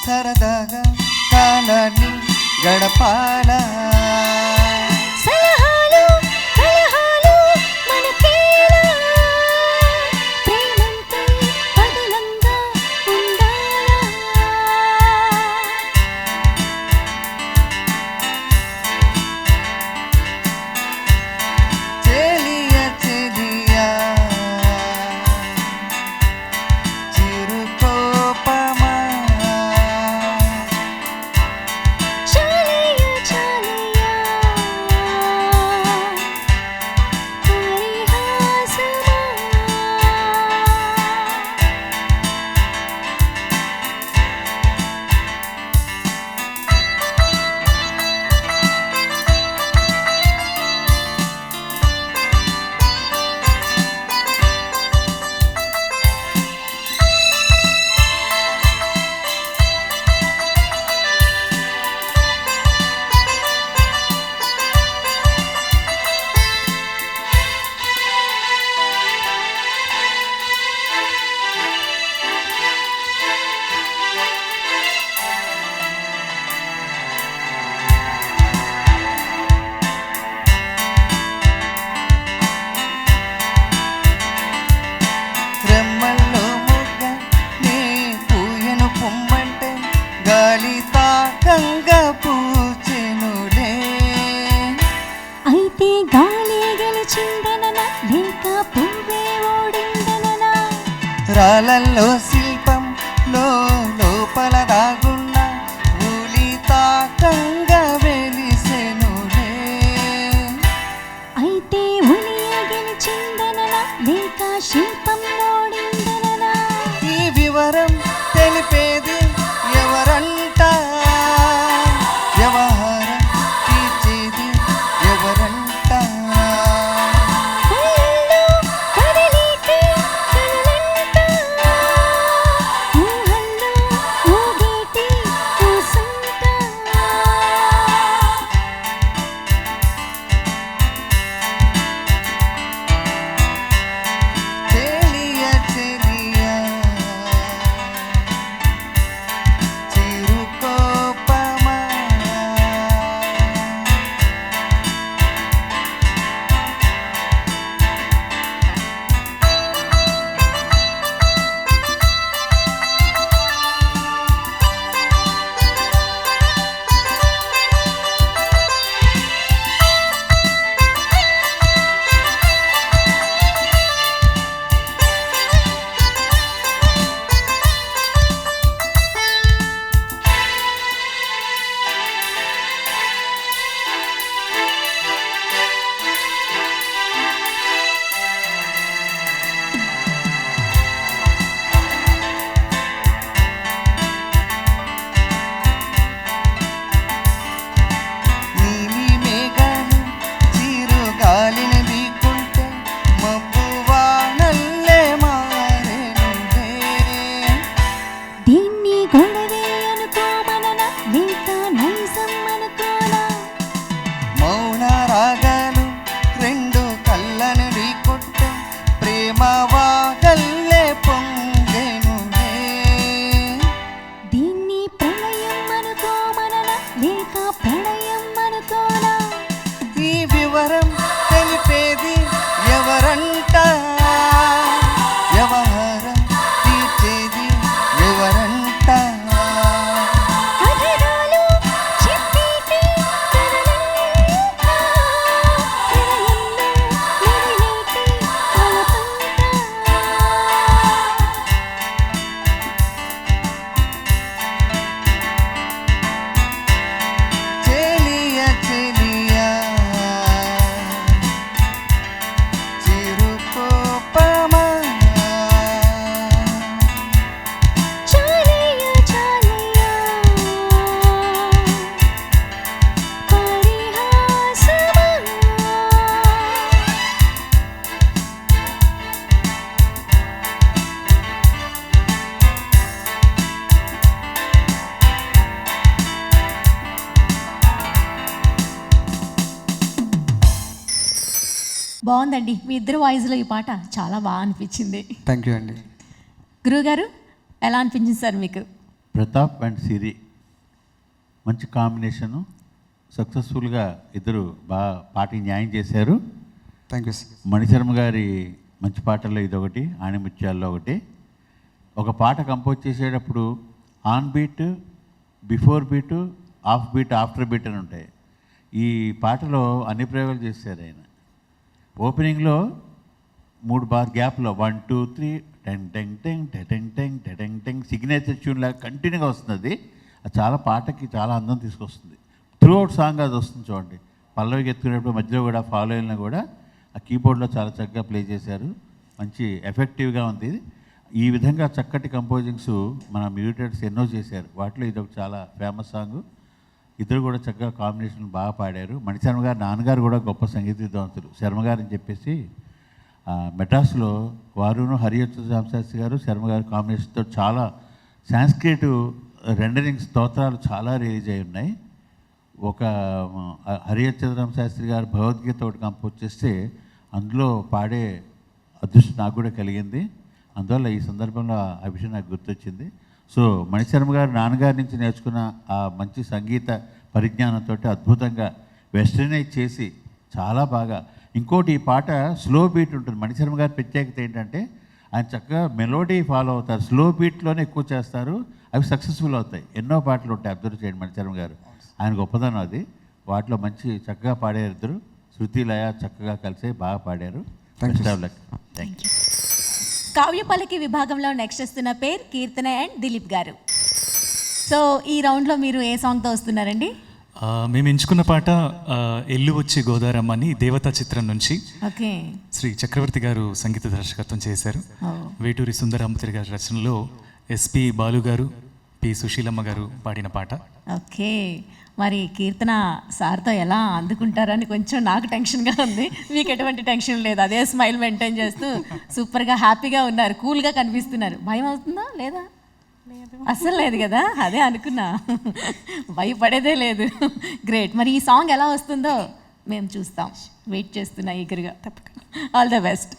సరదాగా కాలాన్ని గడపాలా. సలహాలు కలహాలు మనకేలా, ప్రేమంటే పదిలంగా ఉండాలా. చెలియ చెలియ చిరుకోపమా. చాలియా చాలియా రాళ్ళల్లో శిల్పంలో లోపల దాగున్న ఉలితాకంగా వెలిసెనులే. అయితే ఉలియ గెలిచిందననా లేక శిల్పం ఓడిందననా? ఈ వివరం తెలిపేది ఎవరంట, వ్యవహారం తీర్చేది ఎవరంట. కళ్ళల్లో కదిలేటి కలలంట, ఊహల్లో ఊగేటి ఊసంట. చెలియ చెలియ చిరుకోపమా. నీలి మేఘాలు చిరుగాలిని వీకుంటే మబ్బువా నల్లే మారెనులే. దీన్ని గొడవే అనుకోమననా లేక నైజం అనుకోనా? మౌన రాగాలు రెండు కళ్ళను ఢీకొట్టే ప్రేమ వాగల్లే పొంగెనులే. దీన్ని ప్రళయం అనుకోమననా లేక ప్రళయం అనుకోనా? ఈ వివరం తెలిపేది ఎవరంట, వ్యవహారం తీర్చేది ఎవరంట. అధరాలు చెప్పేటి కలలంట, హృదయంలో మెదిలేటి వలపంట. చెలియ చెలియ చిరుకోపమా. చాలయ్య చాలయ్య పరిహాసమా. బాగుందండి, మీ ఇద్దరు వాయిస్లో ఈ పాట చాలా బాగా అనిపించింది. థ్యాంక్ యూ అండి. గురువుగారు ఎలా అనిపించింది సార్ మీకు? ప్రతాప్ అండ్ సిరి మంచి కాంబినేషను. సక్సెస్ఫుల్గా ఇద్దరు బాగా పాటకి న్యాయం చేశారు. Thank you sir. మణిశర్మ గారి మంచి పాటల్లో ఇదొకటి, ఆణిముత్యాల్లో ఒకటి. ఒక పాట కంపోజ్ చేసేటప్పుడు on beat, before beat, off beat, after beat అని ఉంటాయి. ఈ పాటలో అన్ని ప్రయోగాలు చేశారు ఆయన. ఓపెనింగ్లో 3 బార్ గ్యాప్లో 1 2 3 టెంగ్ టెంగ్ టెంగ్ టెంగ్ టెంగ్ టెంగ్ టెంగ్ సిగ్నేచర్ ట్యూన్ లాగా కంటిన్యూగా వస్తుంది. అది చాలా పాటకి చాలా అందం తీసుకొస్తుంది. త్రూ అవుట్ సాంగ్ అది వస్తుంది చూడండి. పల్లవికి ఎత్తుకునేటప్పుడు మధ్యలో కూడా ఫాలో అయినా కూడా ఆ కీబోర్డ్లో చాలా చక్కగా ప్లే చేశారు. మంచి ఎఫెక్టివ్గా ఉంది. ఈ విధంగా చక్కటి కంపోజింగ్స్ మన మ్యూజిటర్స్ ఎన్నో చేశారు. వాటిలో ఇది ఒక చాలా ఫేమస్ సాంగ్. ఇద్దరు కూడా చక్కగా కాంబినేషన్ బాగా పాడారు. మణిశర్మ గారు నాన్నగారు కూడా గొప్ప సంగీత విద్వాంసులు. శర్మ గారు అని చెప్పేసి మెడ్రాస్లో వారును హరిహరశాస్త్రి గారు శర్మ గారు కాంబినేషన్తో చాలా సాంస్క్రిట్ రెండరింగ్ స్తోత్రాలు చాలా రిలీజ్ అయి ఉన్నాయి. ఒక హరిహరశాస్త్రి గారు భగవద్గీత ఒకటి కంపోజ్ చేస్తే అందులో పాడే అదృష్టం నాకు కూడా కలిగింది. అందువల్ల ఈ సందర్భంలో ఆ విషయం నాకు గుర్తొచ్చింది. సో మణిశర్మ గారు నాన్నగారి నుంచి నేర్చుకున్న ఆ మంచి సంగీత పరిజ్ఞానంతో అద్భుతంగా వెస్టర్నైజ్ చేసి చాలా బాగా. ఇంకోటి ఈ పాట స్లో బీట్ ఉంటుంది. మణిశర్మ గారి ప్రత్యేకత ఏంటంటే ఆయన చక్కగా మెలోడీ ఫాలో అవుతారు. స్లో బీట్లోనే ఎక్కువ చేస్తారు, అవి సక్సెస్ఫుల్ అవుతాయి. ఎన్నో పాటలు ఉంటాయి, అబ్జర్వ్ చేయండి మణిశర్మ గారు. ఆయన గొప్పదనం అది. వాటిలో మంచి చక్కగా పాడారు ఇద్దరు. శృతి లయ చక్కగా కలిసి బాగా పాడారు. Thank you. కావ్య పల్లకి విభాగంలో నెక్స్ట్ వస్తున్న పేరు కీర్తన అండ్ దిలీప్ గారు. సో ఈ రౌండ్లో మీరు ఏ సాంగ్తో వస్తున్నారండి? మేము ఎంచుకున్న పాట ఎల్లు వచ్చి గోదారమ్మ అని దేవతా చిత్రం నుంచి. ఓకే. శ్రీ చక్రవర్తి గారు సంగీత దర్శకత్వం చేశారు. వేటూరి సుందరాంబతి గారి రచనలో ఎస్పి బాలు గారు, పి సుశీలమ్మ గారు పాడిన పాట. ఓకే. మరి కీర్తన సార్తో ఎలా అందుకుంటారని కొంచెం నాకు టెన్షన్గా ఉంది. మీకు ఎటువంటి టెన్షన్ లేదు, అదే స్మైల్ మెయింటైన్ చేస్తూ సూపర్గా హ్యాపీగా ఉన్నారు, కూల్గా కనిపిస్తున్నారు. భయం అవుతుందా లేదా? అస్సలు లేదు కదా, అదే అనుకున్నా, భయపడేదే లేదు. గ్రేట్. మరి ఈ సాంగ్ ఎలా వస్తుందో మేము చూస్తాం, వెయిట్ చేస్తున్నా ఈగర్గా. తప్పకుండా. All the best.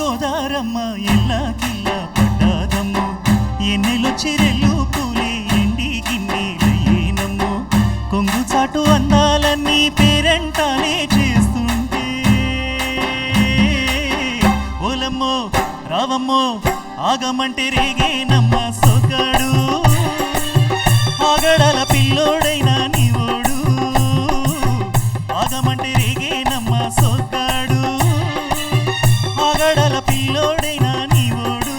గోదారమ్మ ఎల్లా కిల్లా పడ్డాదమ్మో, ఎన్నెలొచ్చి రెల్లు పూలే ఎండి గిన్నెలయ్యేనమ్మో, కొంగు చాటు అందాలన్నీ పేరంటానే చేస్తుంటే, ఓలమ్మో రావమ్మో ఆగమంటే రేగేనమ్మ సోకాడు, ఆగడాల పిల్లోడైనా నీవోడు, ఆగమంటే రేగేనమ్మ సోకాడు, ఆగడాల పిల్లోడైనా నీవోడు.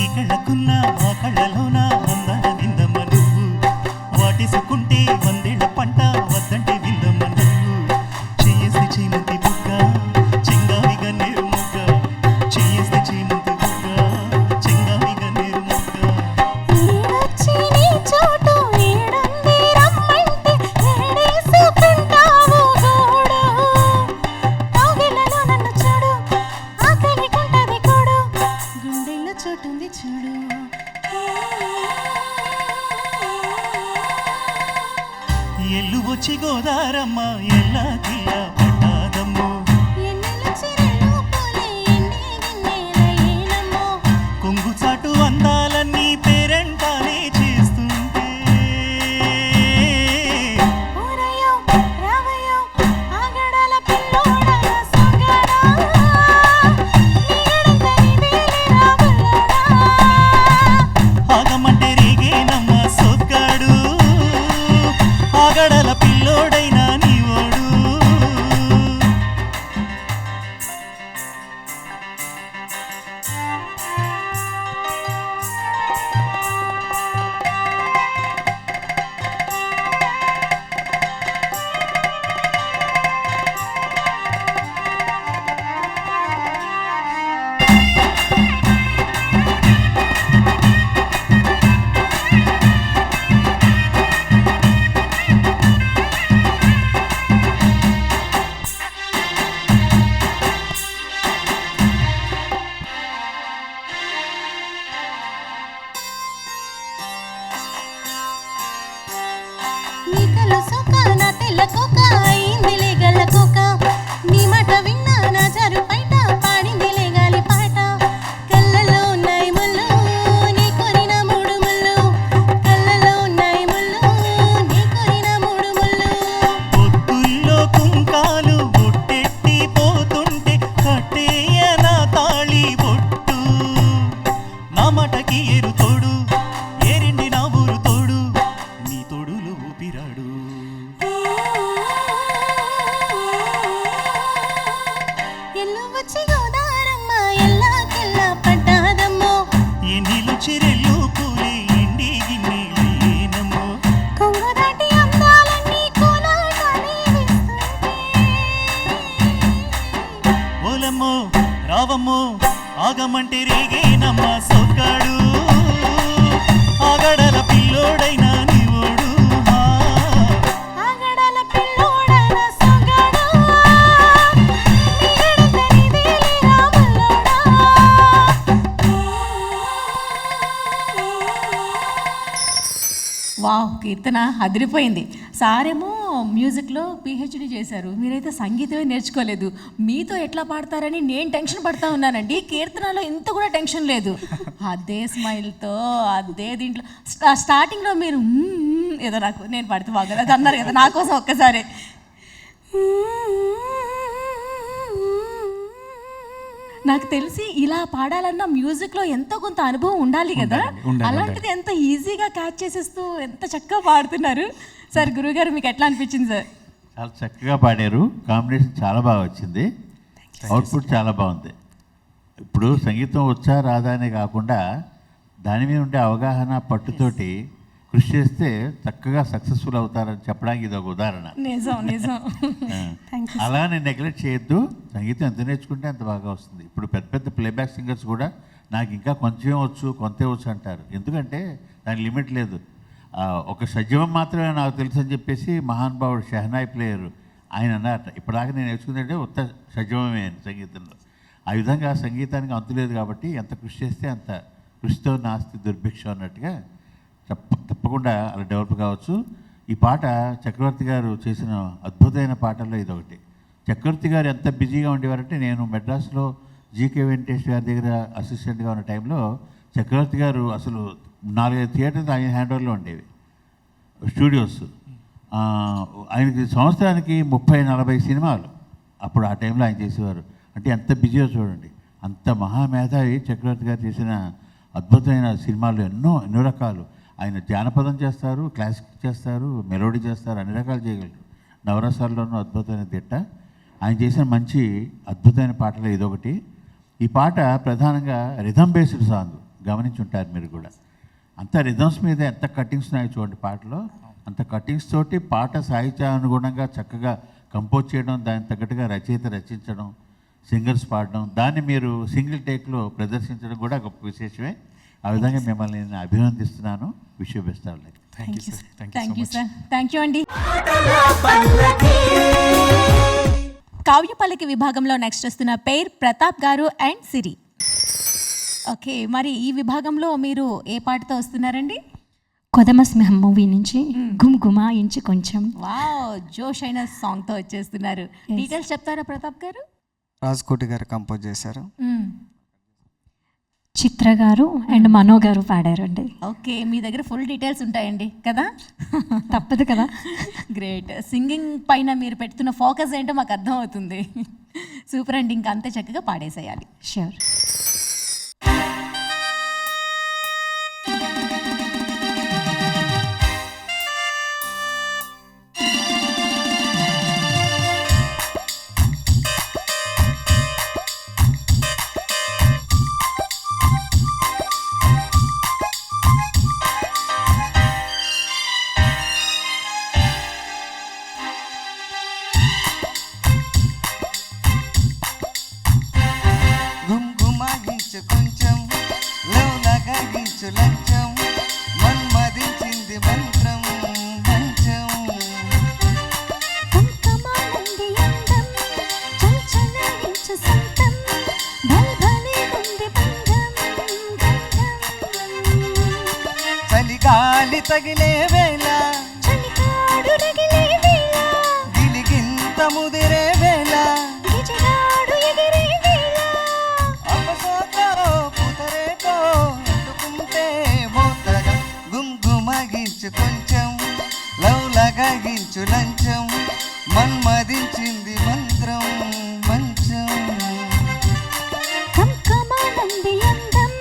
ఈ కళ్ళకున్న ఆ కళ్ళలోన అందర విందమ్మ నువ్వు, వాటేసుకుంటే వందేళ్ల పంట వద్దంటే విందమ్మ నువ్వు, చేయేస్తే చేమంతి బుగ్గ చెంగావిగా నేరు ముగ్గ, చేయేస్తే చేమంతి బుగ్గ చెంగావిగా నేరు ముగ్గ. ఈడొచ్చి నీ చోటు ఈడుంది రమ్మంటే ఏడేసుకుంటావు గూడు, కౌగిళ్ళలో నన్ను చూడు ఆకలికుంటది కూడు, గుండెల్లో చోటుంది చూడు. ఎల్లు వచ్చి గోదారమ్మ ఎల్లా కిల్లా పడ్డాదమ్మో, ఎన్నెలొచ్చి రెల్లు పూలే ఎండి గిన్నెలయ్యేనమ్మో, కొంగు చాటు అందాలన్నీ పేరంటానే చేస్తుంటే, ఊరయ్యో రావయ్యో ఆగడాల పిల్లోడా సొగడా, నీడంత నీదేలే రాబుల్లోడా. ఆగమంటే రేగేనమ్మ సోగ్గాడు, ఆగడాల పిల్లోడైనా నీవోడు. నీ కళ్ళు సోక నా తెల్ల కోక అయిందిలే గల్ల కోక, నీ మాట విన్నా నా జారు పైట పాడిందిలే గాలి పాట, కళ్ళలో ఉన్నాయి ముళ్ళు నీ కొరిన మూడు ముళ్ళు, కళ్ళలో ఉన్నాయి ముళ్ళు నీ కొరిన మూడు ముళ్ళు, ఆగమంటే రేగేనమ్మ సొక్కాడు ఆగడల పిల్లోడైనా నీవోడు ఆగడాల పిల్లోడన సొగడా నీగడంతనిదేలే రామల్లోడా. వావ్, కీర్తన అదిరిపోయింది. సారేమో మ్యూజిక్లో పిహెచ్డి చేశారు, మీరైతే సంగీతమే నేర్చుకోలేదు. మీతో ఎట్లా పాడతారని నేను టెన్షన్ పడతా ఉన్నానండి. కీర్తనలో ఇంత కూడా టెన్షన్ లేదు. అదే స్మైల్తో అదే దీంట్లో స్టార్టింగ్లో మీరు ఏదో నాకు నేను పడితే బాగోదు అది అన్నారు కదా, నా కోసం ఒక్కసారి. నాకు తెలిసి ఇలా పాడాలన్న మ్యూజిక్లో ఎంతో కొంత అనుభవం ఉండాలి కదా. ఉండాలి. అలాంటిది ఎంత ఈజీగా క్యాచ్ చేసేస్తూ ఎంత చక్కగా పాడుతున్నారు. సార్ గురువుగారు మీకు ఎట్లా అనిపించింది సార్? చాలా చక్కగా పాడారు, కాంబినేషన్ చాలా బాగా వచ్చింది, అవుట్పుట్ చాలా బాగుంది. ఇప్పుడు సంగీతం వచ్చా రాదా అనే కాకుండా దాని మీద ఉండే అవగాహన పట్టుతోటి కృషి చేస్తే చక్కగా సక్సెస్ఫుల్ అవుతారని చెప్పడానికి ఇది ఒక ఉదాహరణ. నిజం నిజం. అలా నేను నెగ్లెక్ట్ చేయొద్దు, సంగీతం ఎంత నేర్చుకుంటే అంత బాగా వస్తుంది. ఇప్పుడు పెద్ద పెద్ద ప్లేబ్యాక్ సింగర్స్ కూడా నాకు ఇంకా కొంచెం వచ్చు కొంతే వచ్చు అంటారు, ఎందుకంటే దానికి లిమిట్ లేదు. ఒక సజీవం మాత్రమే నాకు తెలుసు అని చెప్పేసి మహానుభావుడు షెహనాయ్ ప్లేయర్ ఆయన అన్నట్టు, ఇప్పటిదాకా నేను నేర్చుకుందంటే ఉత్త సజీవమే అని సంగీతంలో. ఆ విధంగా సంగీతానికి అంతు లేదు కాబట్టి ఎంత కృషి చేస్తే అంత కృషితో నాస్తి దుర్భిక్షం అన్నట్టుగా తప్పకుండా అలా డెవలప్ కావచ్చు. ఈ పాట చక్రవర్తి గారు చేసిన అద్భుతమైన పాటల్లో ఇదొకటి. చక్రవర్తి గారు ఎంత బిజీగా ఉండేవారంటే, నేను మెడ్రాస్లో జీకే వెంకటేష్ గారి దగ్గర అసిస్టెంట్గా ఉన్న టైంలో చక్రవర్తి గారు అసలు 4-5 థియేటర్లు ఆయన హ్యాండ్ ఓవర్లో ఉండేవి, స్టూడియోస్. ఆయనకి సంవత్సరానికి 30-40 సినిమాలు అప్పుడు ఆ టైంలో ఆయన చేసేవారు. అంటే ఎంత బిజీయో చూడండి. అంత మహామేధావి చక్రవర్తి గారు చేసిన అద్భుతమైన సినిమాలు ఎన్నో రకాలు. ఆయన జానపదం చేస్తారు, క్లాసిక్ చేస్తారు, మెలోడీ చేస్తారు, అన్ని రకాలు చేయగలరు. నవరసాల్లోనూ అద్భుతమైన దిట్ట. ఆయన చేసిన మంచి అద్భుతమైన పాటలు ఇదొకటి. ఈ పాట ప్రధానంగా రిథమ్ బేస్డ్ సాంగ్, గమనించుంటారు మీరు కూడా. అంత రిథమ్స్ మీద ఎంత కట్టింగ్స్ ఉన్నాయో చూడండి పాటలో. అంత కట్టింగ్స్ తోటి పాట సాహిత్యానుగుణంగా చక్కగా కంపోజ్ చేయడం, దానికి తగ్గట్టుగా రచయిత రచించడం, సింగర్స్ పాడడం, దాన్ని మీరు సింగిల్ టేక్లో ప్రదర్శించడం కూడా గొప్ప విశేషమే. ఆ విధంగా మిమ్మల్ని నేను అభినందిస్తున్నాను. Wish you best of luck. Thank you sir. Thank you sir. Thank you అండి. కావ్య పల్లకి విభాగంలో నెక్స్ట్ వస్తున్న పేర్ ప్రతాప్ గారు అండ్ సిరి. ఓకే, మరి ఈ విభాగంలో మీరు ఏ పాటతో వస్తున్నారండి? కొదమస్మిహం మూవీ నుంచి గుమ్గుమా ఇంచి కొంచెం. వావ్, జోష్ అయిన సాంగ్తో వచ్చేస్తున్నారు. డీటెయిల్స్ చెప్తారా ప్రతాప్ గారు? రాజ్కోటి గారు కంపోజ్ చేశారు. చిత్ర గారు అండ్ మనో గారు పాడారండి. ఓకే, మీ దగ్గర ఫుల్ డీటెయిల్స్ ఉంటాయండి కదా. తప్పదు కదా. గ్రేట్. సింగింగ్ పైన మీరు పెడుతున్న ఫోకస్ ఏంటో మాకు అర్థం అవుతుంది. సూపర్ అండి, ఇంకా అంతే చక్కగా పాడేసేయాలి. ష్యూర్. గుమ్గుమాగించు కొంచెం లవ్లగాగించు లంచం మన్మదించింది మంత్రం మంచం కంకమానంది అందం చంచలయించు సంతం బల్బలే ఉంది బంధం చలిగాలి తగిలే వేళ చలికాడు రగిలే వేళ గిలిగింత ముదిరే వేళ గిజగాడు ఎగిరే వేళ అపసోతో పుతరేకో ఎత్తుకుంటే మోతగా గుమ్గుమాగించు కొంచెం లవ్లగాగించు లంచం మన్మదించింది మంత్రం మంచం కంకమానంది అందం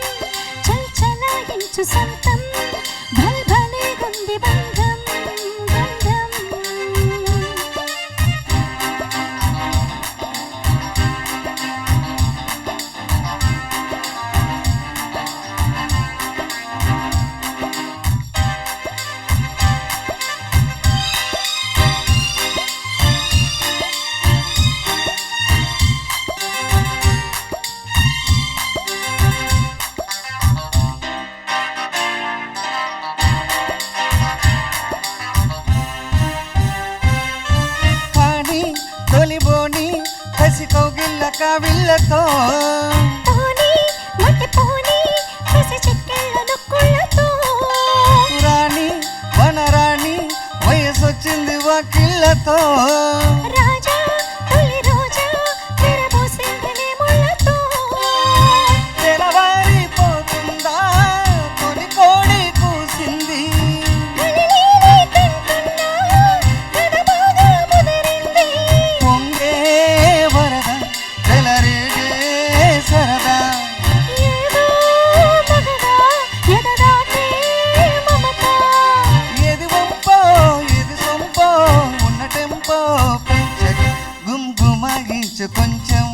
చల్చలాయించు సంతం భల్భలే గుంది బంధం బంధం. విల్లతో పోనీ మట్టి పోనీ కసి చెక్కెళ్ళ నొక్కుళ్ళతో రాణి వనరాణి వయసొచ్చింది వకిళ్ళతో రాజా తొలి రోజా తెరబోసిందిలే ముళ్ళతో తెరవారిపోతుందా తొలి కోడి కూసింది కలిలేని కంటున్నా కథ బాగా ముదిరింది పొంగే వరద తెలరేగే సరదా ఏదో మగదా ఎదదాటే మమత ఏది వంపో ఏది సొంపో ఉన్న టెంపో పెంచకి గుమ్గుమాగించు కొంచెం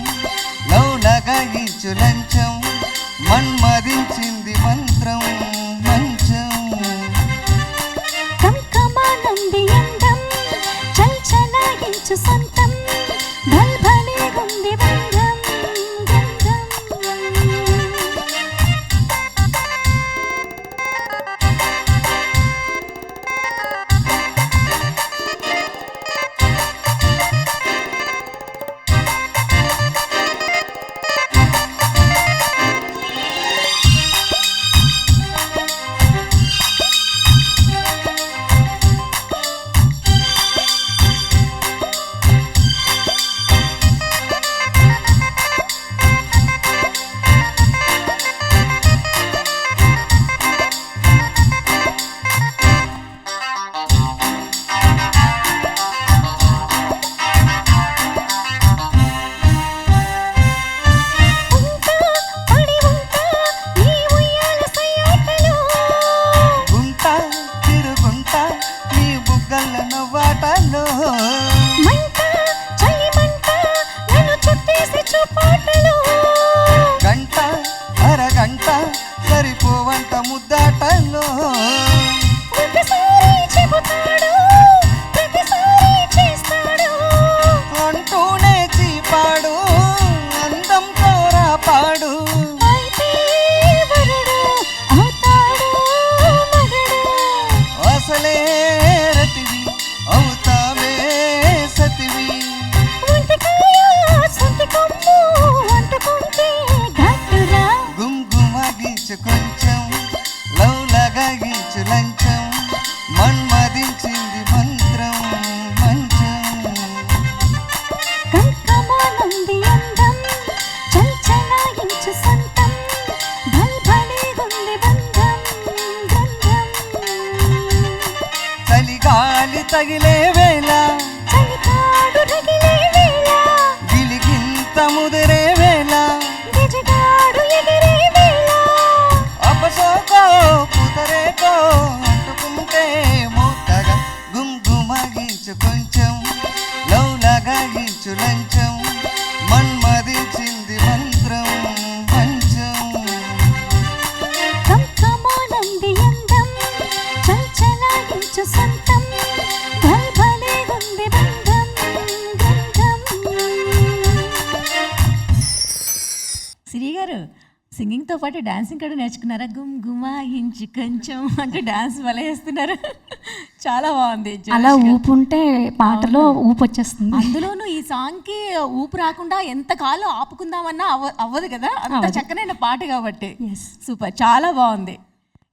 లౌలగాగించు లంచం మన్మదించింది మంత్రం మంచం కంకమానంది అందం చల్చలాగించు సొంతం భల్భలే గుంది బంధం గంధం ఉంటా పడి ఉంటా నీ ఉయ్యాల సయ్యాటలో గుంట తిరుగుంటా నీ బుగ్గల నవ్వాటలో మంట చలి మంట నన్ను చుట్టేసి చూపాటలో గంట అరగంట సరిపోవంట ముద్దాటలో ఒకసారి చెబుతాడు ప్రతిసారి చేస్తాడు అంటూనే చీపాడు అందంతో రాపాడు అయితే వరుడు అవుతాడు మగడు అసలే రతివి అవుతావే సతివి ఒంటికాయ సొంటి కొమ్ము అంటుకుంటే ఘాటురా గుమ్గుమాగించు కొంచెం లౌలగాగించు లంచం మన్మదించింది మంత్రం మంచం కంకమానంది అందం చల్చలాగించు సొంతం భల్భలే గుంది బంధం గంధం చలిగాలి తగిలే వేళ చలికాడు రగిలే వేళ గిలిగింత ముదిరే వేళ గిజగాడు ఎగిరే వేళ అపసోకో పుతరేకో అంటుకుంటే మూతగా గుమ్గుమాగించు కొంచెం లౌలగాగించు లంచం మన్మదించింది మంత్రం మంచం కంకమానంది అందం చల్చలాగించు సొంతం భల్భలే గుంది బంధం గంధం సిరి గారు సింగింగ్తో పాటు డాన్సింగ్ కూడా నేర్చుకున్నారా? గుమ్ గుమాయించి కొంచెం అంటే డాన్స్ వల్ల వేస్తున్నారు. చాలా బాగుంది. అలా ఊపు ఉంటే పాటలో ఊపు వచ్చేస్తుంది. అందులోనూ ఈ సాంగ్కి ఊపు రాకుండా ఎంత కాలం ఆపుకుందామన్నా అవ్వదు కదా, అంత చక్కనైన పాట కాబట్టి. సూపర్, చాలా బాగుంది.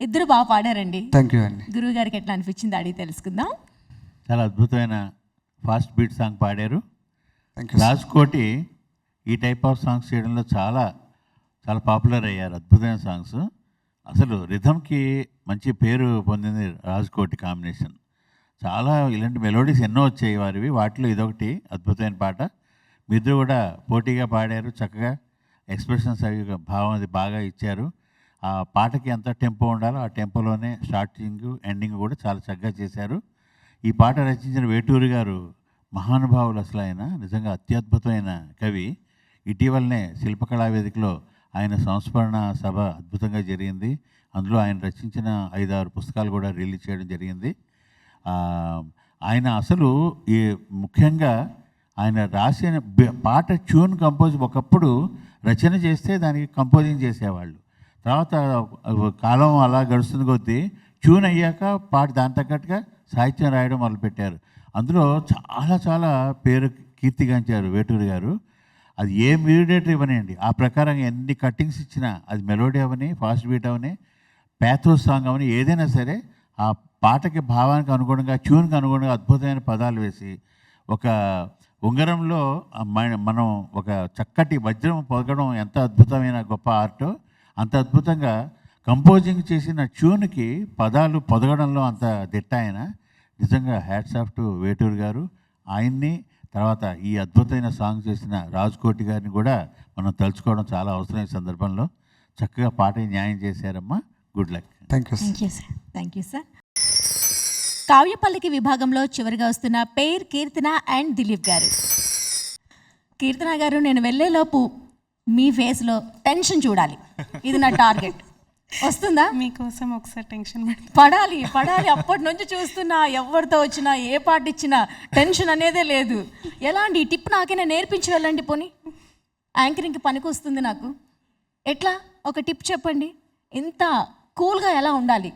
ఇద్దరు బాగా పాడారండి. థ్యాంక్ యూ అండి. గురువు గారికి ఎట్లా అనిపించింది అడిగి తెలుసుకుందాం. చాలా అద్భుతమైన ఫాస్ట్ బీట్ సాంగ్ పాడారు. Thank you. రాజ్కోటి ఈ టైప్ ఆఫ్ సాంగ్స్ చేయడంలో చాలా చాలా పాపులర్ అయ్యారు. అద్భుతమైన సాంగ్స్. అసలు రిథమ్కి మంచి పేరు పొందింది రాజ్కోటి కాంబినేషన్. చాలా ఇలాంటి మెలోడీస్ ఎన్నో వచ్చాయి వారివి, వాటిలో ఇదొకటి అద్భుతమైన పాట. మీ ఇద్దరు కూడా పోటీగా పాడారు, చక్కగా ఎక్స్ప్రెషన్స్ అవి భావం అది బాగా ఇచ్చారు. ఆ పాటకి ఎంత టెంపో ఉండాలో ఆ టెంపోలోనే స్టార్టింగ్ ఎండింగ్ కూడా చాలా చక్కగా చేశారు. ఈ పాట రచించిన వేటూరి గారు మహానుభావులు. అసలు ఆయన నిజంగా అత్యద్భుతమైన కవి. ఇటీవలనే శిల్పకళా వేదికలో ఆయన సంస్మరణ సభ అద్భుతంగా జరిగింది. అందులో ఆయన రచించిన 5-6 పుస్తకాలు కూడా రిలీజ్ చేయడం జరిగింది. ఆయన అసలు ఈ ముఖ్యంగా ఆయన రాసిన పాట ట్యూన్ కంపోజ్ ఒకప్పుడు రచన చేస్తే దానికి కంపోజింగ్ చేసేవాళ్ళు. తర్వాత కాలం అలా గడుస్తుంది కొద్దీ ట్యూన్ అయ్యాక పాట దాని తగ్గట్టుగా సాహిత్యం రాయడం మొదలుపెట్టారు. అందులో చాలా చాలా పేరు కీర్తిగాంచారు వేటూరి గారు. అది ఏ మ్యూజియేటర్ ఇవ్వనండి, ఆ ప్రకారంగా ఎన్ని కట్టింగ్స్ ఇచ్చినా, అది మెలోడీ అవని, ఫాస్ట్ బీట్ అవని, ప్యాథోస్ సాంగ్ అవని, ఏదైనా సరే ఆ పాటకి భావానికి అనుగుణంగా, ట్యూన్కి అనుగుణంగా అద్భుతమైన పదాలు వేసి, ఒక ఉంగరంలో మనం ఒక చక్కటి వజ్రం పొదగడం ఎంత అద్భుతమైన గొప్ప ఆర్టో, అంత అద్భుతంగా కంపోజింగ్ చేసిన ట్యూన్కి పదాలు పొదగడంలో అంత దిట్ట ఆయన. నిజంగా హ్యాట్స్ ఆఫ్ టు వేటూరు గారు. ఆయన్ని, తర్వాత ఈ అద్భుతమైన సాంగ్ చేసిన రాజ్కోటి గారిని కూడా మనం తలుచుకోవడం చాలా అవసరం. ఈ సందర్భంలో చక్కగా పాటకి న్యాయం చేశారమ్మా. Good luck. Thank you. Thank you sir. Thank you sir. కావ్యపల్లికి విభాగంలో చివరిగా వస్తున్న పేర్ కీర్తన అండ్ దిలీప్ గారు. కీర్తన గారు, నేను వెళ్ళేలోపు మీ ఫేస్లో టెన్షన్ చూడాలి, ఇది నా టార్గెట్. వస్తుందా? మీకోసం ఒకసారి టెన్షన్ పడాలి పడాలి. అప్పటి నుంచి చూస్తున్నా, ఎవరితో వచ్చినా, ఏ పాట ఇచ్చినా టెన్షన్ అనేదే లేదు. ఎలాంటి ఈ టిప్ నాకైనా నేర్పించి వెళ్ళండి, పోనీ యాంకరింగ్కి పనికి వస్తుంది నాకు. ఎట్లా, ఒక టిప్ చెప్పండి, ఇంత కూల్గా ఎలా ఉండాలి?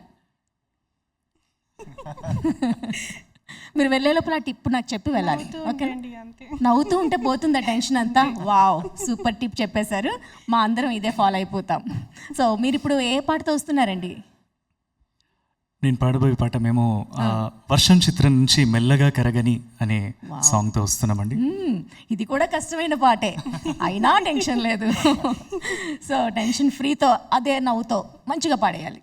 మీరు వెళ్ళే లోపల ఆ టిప్ నాకు చెప్పి వెళ్ళాలి. ఓకే, అంతే. నవ్వుతూ ఉంటే పోతుందా టెన్షన్ అంతా? వావ్, సూపర్ టిప్ చెప్పేశారు. మా అందరం ఇదే ఫాలో అయిపోతాం. సో మీరు ఇప్పుడు ఏ పాటతో వస్తున్నారండి? నేను పాడబోయే పాట మేము వర్షం చిత్రం నుంచి మెల్లగా కరగని అనే సాంగ్తో వస్తున్నామండి. ఇది కూడా కష్టమైన పాటే, అయినా టెన్షన్ లేదు. సో టెన్షన్ ఫ్రీతో, అదే నవ్వుతో మంచిగా పాడేయాలి.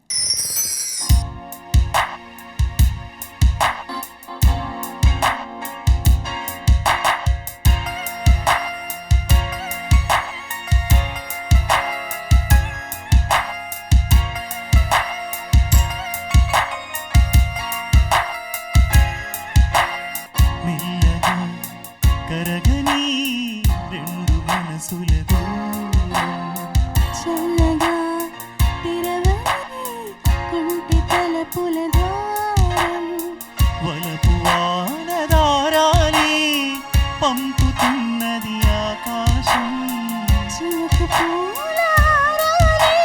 మెల్లగా కరగని రెండు మనసుల దూరం, చల్లగా తిరవని కుంటి తలపుల ద్వారం, వలపు వానదారాలి పంపుతున్నది ఆకాశం, చినుకు పూల హారాలి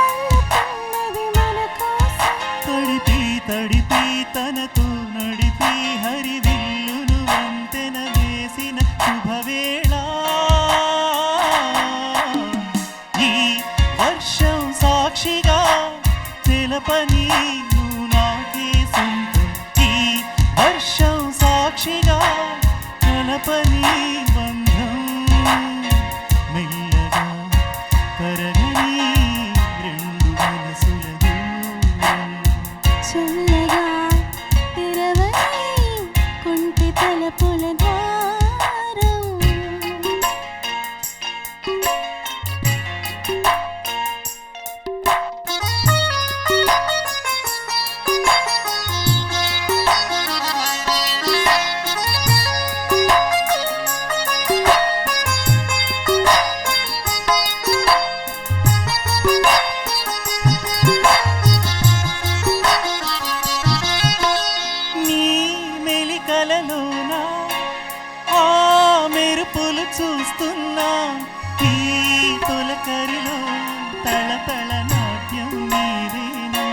అల్లుతున్నది మన కోసం. తడిపి తడిపి తనతో నడిపి హరివిల్లును వంతెన వేసిన శుభవేళ, ఈ వర్షం సాక్షిగా తెలపని నువ్వు నాకే సొంతం, ఈ వర్షం సాక్షిగా తెలపని బంధం, మెల్లగా కరగని రెండు మనసుల దూరం, చల్లగా తెరవని కుంటి తలపుల ద్వారం. నీ మెలికలలోన ఆ మెరుపులు చూస్తున్నా, ఈ తొలకరిలో తళతళ నాట్యం నీదేనా,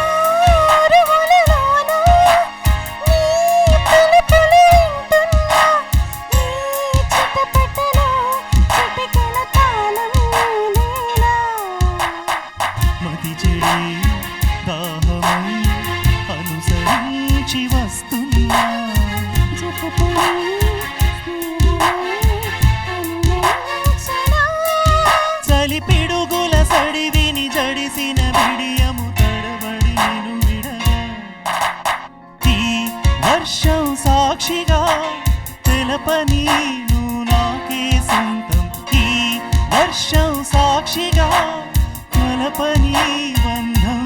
ఆరుములలోన నీ పిలుపులు వింటున్నా, ఈ చిటపటలో చిటికెన తాళం నీదేనా. మతి చెడి దాహమై అనుసరించి వస్తున్నా, జపపడి స్నేహమై అనుమతించనా. చలిపిడుగుల సడివిని జడిసిన బిడియము తడబడి నిను విడగా, ఈ వర్షం సాక్షిగా తెలపని నువ్వు నాకే సొంతం, ఈ వర్షం సాక్షిగా తెలపని బంధం.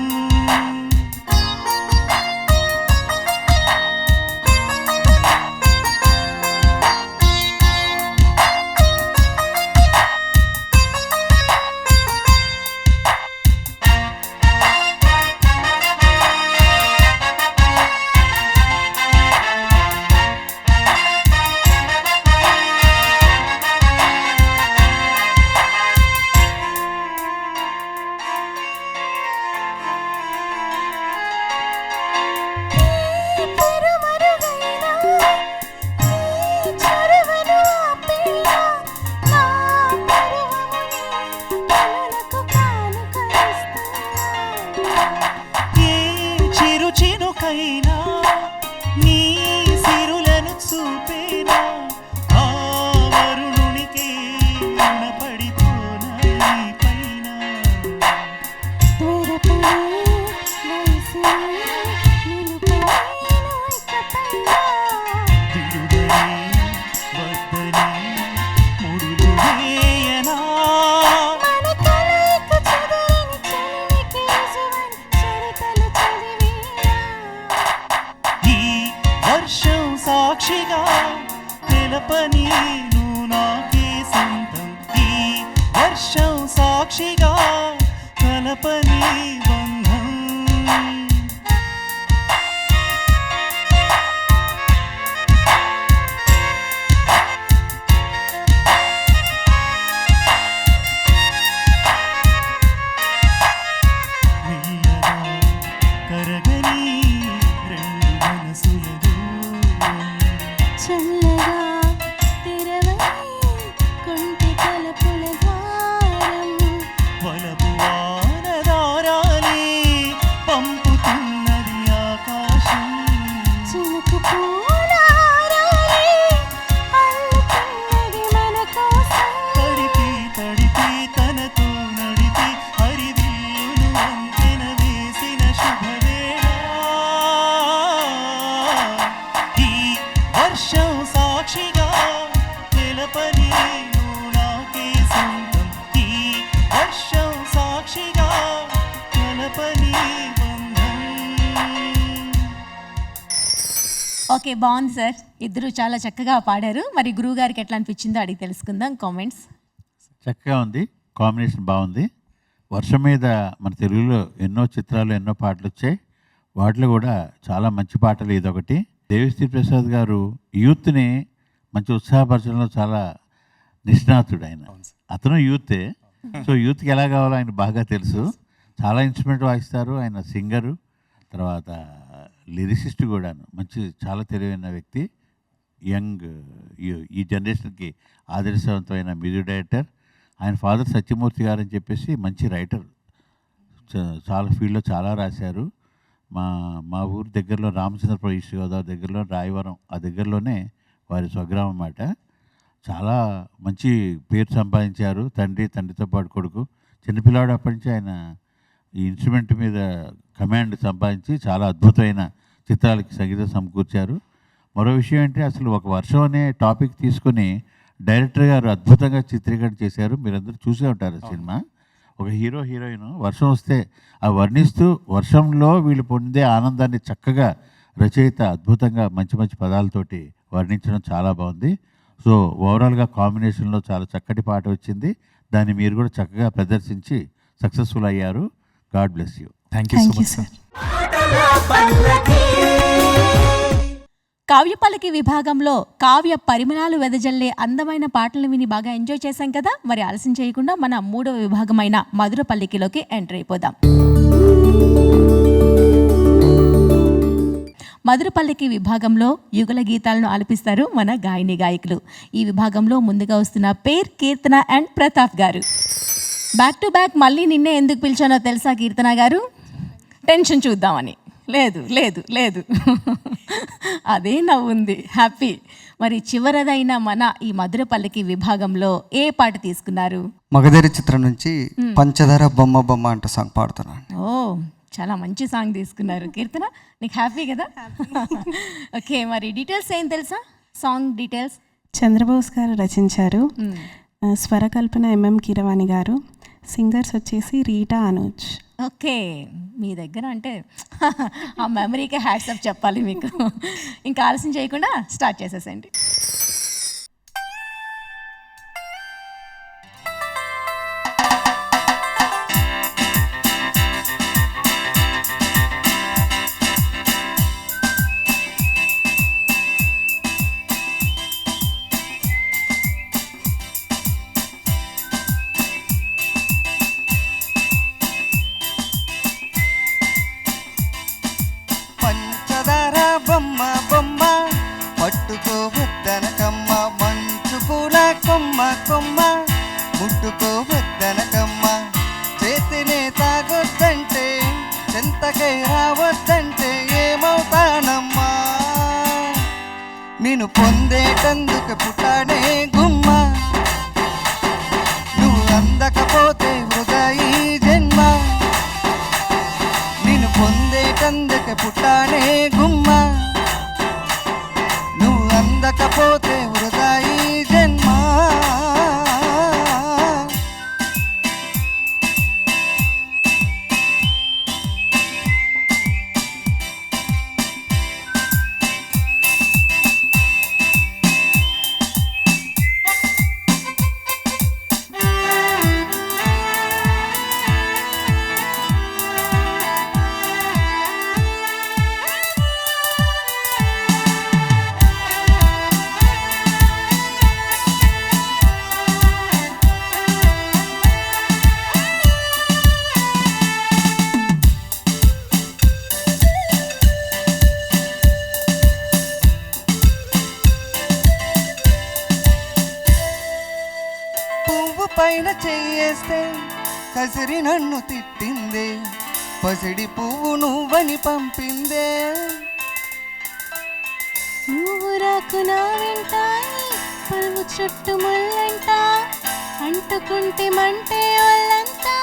ఎవరికైనా నీ సిరులను చూపేనా ఆ వరుణునికి రుణపడిపోనా నీ పైన విడుదలే వద్దని ముడులు వేయనా ఈ వర్షం సాక్షిగా తెలపని నువ్వు నాకే సొంతం ఈ వర్షం సాక్షిగా తెలపని బంధం మెల్లగా కరగని రెండు మనసుల దూరం చల్లగా తెరవని కొంటె తలుపుల ద్వారం వలపు వానదారాలే పంపుతున్నది ఆకాశం చినుకు పూల హారాలే అల్లుతున్నది మన కోసం తడిపి తడిపి తనతో నడిపి హరివిల్లును వంతెన వేసిన శుభవేళ ఈ వర్షం సాక్షిగా తెలపని నువ్వు నాకే సొంతం ఈ వర్షం సాక్షిగా తెలపని బంధం ఓకే, బాగుంది సార్. ఇద్దరు చాలా చక్కగా పాడారు. మరి గురువు గారికి ఎట్లా అనిపించిందో అడిగి తెలుసుకుందాం. కామెంట్స్. చక్కగా ఉంది, కాంబినేషన్ బాగుంది. వర్షం మీద మన తెలుగులో ఎన్నో చిత్రాలు ఎన్నో పాటలు వచ్చాయి. వాటిలో కూడా చాలా మంచి పాటలు ఇదొకటి. దేవిశ్రీ ప్రసాద్ గారు యూత్ని మంచి ఉత్సాహపరచడంలో చాలా నిష్ణాతుడు. అతను యూతే. సో యూత్కి ఎలా కావాలో ఆయన బాగా తెలుసు. చాలా ఇన్స్ట్రుమెంట్ వాయిస్తారు. ఆయన సింగరు, తర్వాత లిరిసిస్ట్ కూడాను. మంచి చాలా తెలివైన వ్యక్తి. యంగ్ ఈ జనరేషన్కి ఆదర్శవంతమైన మ్యూజిక్ డైరెక్టర్. ఆయన ఫాదర్ సత్యమూర్తి గారు అని చెప్పేసి మంచి రైటర్. చాలా ఫీల్డ్లో చాలా రాశారు. మా ఊరు దగ్గరలో రామచంద్రపురం ఈస్ట్ గోదావరి దగ్గరలో రాయవరం, ఆ దగ్గరలోనే వారి స్వగ్రామం అన్నమాట. చాలా మంచి పేరు సంపాదించారు. తండ్రితో పాటు కొడుకు. చిన్నపిల్లాడు అప్పటి నుంచి ఆయన ఈ ఇన్స్ట్రుమెంట్ మీద కమాండ్ సంపాదించి చాలా అద్భుతమైన చిత్రాలకి సంగీతం సమకూర్చారు. మరో విషయం ఏంటి, అసలు ఒక వర్షం అనే టాపిక్ తీసుకొని డైరెక్టర్ గారు అద్భుతంగా చిత్రీకరణ చేశారు. మీరందరూ చూసే ఉంటారు సినిమా. ఒక హీరో హీరోయిన్ వర్షం వస్తే ఆ వర్ణిస్తూ వర్షంలో వీళ్ళు పొందే ఆనందాన్ని చక్కగా రచయిత అద్భుతంగా మంచి మంచి పదాలతోటి వర్ణించడం చాలా బాగుంది. సో ఓవరాల్గా కాంబినేషన్లో చాలా చక్కటి పాట వచ్చింది. దాన్ని మీరు కూడా చక్కగా ప్రదర్శించి సక్సెస్ఫుల్ అయ్యారు. God bless you. Thank you so much sir. కావ్యపల్లకి విభాగంలో కావ్య పరిమళాలు వెదజల్లే అందమైన పాటలు విని బాగా ఎంజాయ్ చేశాం కదా. మరి ఆలస్యం చేయకుండా మన మూడవ విభాగమైన మధుర పల్లకిలోకి ఎంటర్ అయిపోదాం. మధుర పల్లకి విభాగంలో యుగల గీతాలను ఆలపిస్తారు మన గాయని గాయకులు. ఈ విభాగంలో ముందుగా వస్తున్న పేర్ కీర్తన అండ్ ప్రతాప్ గారు. బ్యాక్ టు బ్యాక్ మళ్ళీ నిన్నే ఎందుకు పిలిచానో తెలుసా కీర్తన గారు? టెన్షన్ చూద్దామని. లేదు లేదు లేదు అదే నవ్వుంది, హ్యాపీ. మరి చివరదైన మన ఈ మధుర పల్లకి విభాగంలో ఏ పాట తీసుకున్నారు? మగధీర చిత్రం నుంచి పంచదార బొమ్మ బొమ్మ అంటూ సాంగ్ పాడుతున్నాను. ఓ, చాలా మంచి సాంగ్ తీసుకున్నారు కీర్తన. నీకు హ్యాపీ కదా? ఓకే, మరి డీటెయిల్స్ ఏం తెలుసా? Song details. చంద్రబోస్ గారు రచించారు. స్వరకల్పన ఎంఎం కీరవాణి గారు. సింగర్స్ వచ్చేసి రీటా అనూజ్. ఓకే, మీ దగ్గర అంటే ఆ మెమరీకే హ్యాట్సప్ చెప్పాలి మీకు. ఇంకా ఆలస్యం చేయకుండా స్టార్ట్ చేసేసండి. పంచదార బొమ్మ బొమ్మ పట్టుకోవద్దనకమ్మ, మంచు పూల కొమ్మ కొమ్మ ముట్టుకోవద్దనకమ్మ, చేతినే తాగొద్దంటే చెంతకై రావద్దంటే ఏమవుతుందో నేను పొందేటందుకు పుట్టానే గుమ్మ నువ్వు అందకపోతే వృధా ఈ జన్మ నేను పొందేటందుకు పుట్టానే గుమ్మ నువ్వు అందకపోతే వృధా ఈ జన్మ పైన చెయ్యేస్తే కసిరి నన్ను తిట్టిందే పసిడి పువ్వు నువ్వని పంపిందే నువ్వు రాకు నా వెంట పరువు చుట్టు ముళ్ళంట అంటుకుంటే మంటే వాళ్ళంతా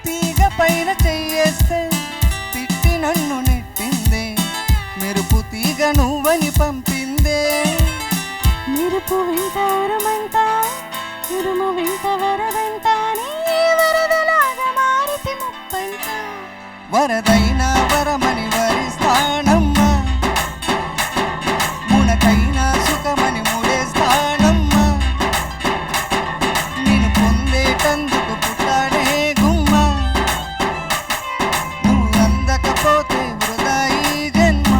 తీగ పైన చెయ్యేస్తే తిట్టి నన్ను నెట్టిందే మెరుపు తీగ నువ్వని పంపిందే మెరుపు వెంట ఉరుమంట ఉరుము వెంట వరదంట నీ వరదలాగా మారితే ముప్పంట వరదైనా వరమని వరిస్తానమ్మా మునకైనా సుఖమని ముడేస్తానమ్మా నేను పొందేటందుకు పుట్టాడే గుమ్మ నువ్వు అందకపోతే వృధా ఈ జన్మ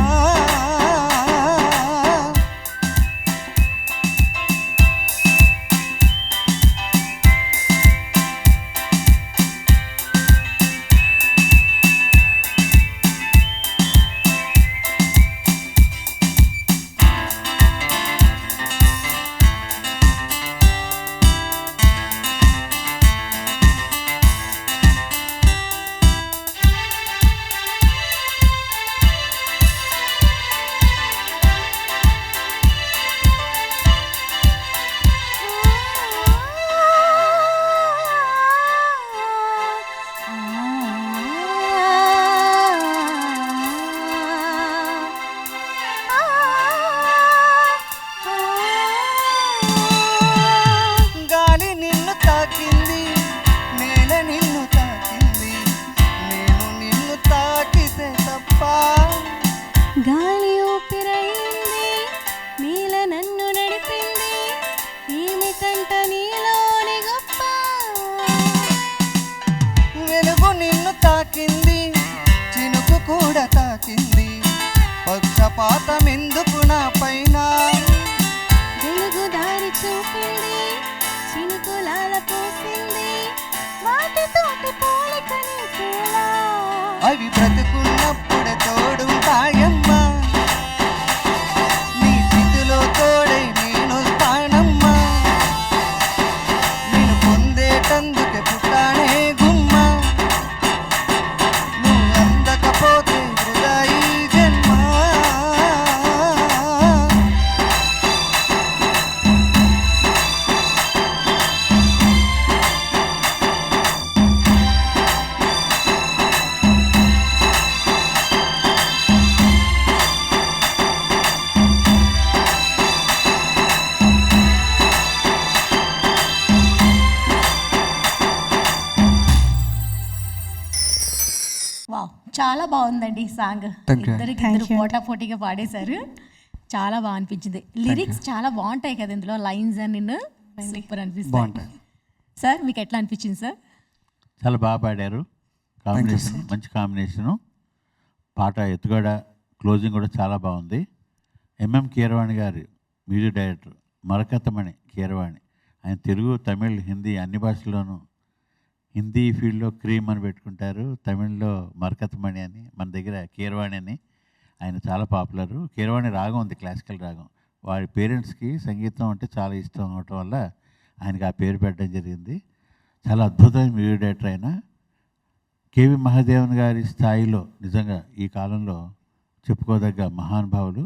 గాలి నిన్ను తాకింది నేల నిన్ను తాకింది నేను నిన్ను తాకితే తప్ప గాలి ఊపిరైంది నీల నన్ను నడిపింది ఏమిటంట నీలోని గొప్ప వెలుగు నిన్ను తాకింది చినుకు కూడా తాకింది పక్షపాతం ఎందుకు నా పైన వెలుగు దారి చూపింది చినుకులాల పూసింది వాటితోటి పోలిక నీకేలా అవి బ్రతుకున్నప్పుడే తోడుంటాయమ్మా నీ స్థితిలో తోడై నేను స్థానమ్మా నేను పొందేటందుకే పుట్టానే గుమ్మ నువ్వు అందకపోతే వృధా ఈ జన్మ వావ్, చాలా బాగుందండి ఈ సాంగ్. Thank you. ఇద్దరు పోటాపోటీగా పాడేశారు. చాలా బాగా అనిపించింది. లిరిక్స్ చాలా బాగుంటాయి కదా ఇందులో, లైన్స్ అని సూపర్ అనిపిస్తాయి. బాగుంటాయి. సార్ మీకు ఎట్లా అనిపించింది సార్? చాలా బాగా పాడారు. కాంబినేషన్ మంచి కాంబినేషను. పాట ఎత్తుగడ క్లోజింగ్ కూడా చాలా బాగుంది. ఎంఎం కీరవాణి గారు మ్యూజిక్ డైరెక్టర్, మరకతమణి కీరవాణి. ఆయన తెలుగు, తమిళ్, హిందీ అన్ని భాషల్లోనూ, హిందీ ఫీల్డ్లో క్రీమ్ అని పెట్టుకుంటారు, తమిళ్లో మరకతమణి అని, మన దగ్గర కీరవాణి అని. ఆయన చాలా పాపులరు. కీరవాణి రాగం ఉంది, క్లాసికల్ రాగం. వారి పేరెంట్స్కి సంగీతం అంటే చాలా ఇష్టం అవటం వల్ల ఆయనకి ఆ పేరు పెట్టడం జరిగింది. చాలా అద్భుతమైన మ్యూజిక్ డైరెక్టర్ ఆయన. కేవి మహాదేవన్ గారి స్థాయిలో నిజంగా ఈ కాలంలో చెప్పుకోదగ్గ మహానుభావులు.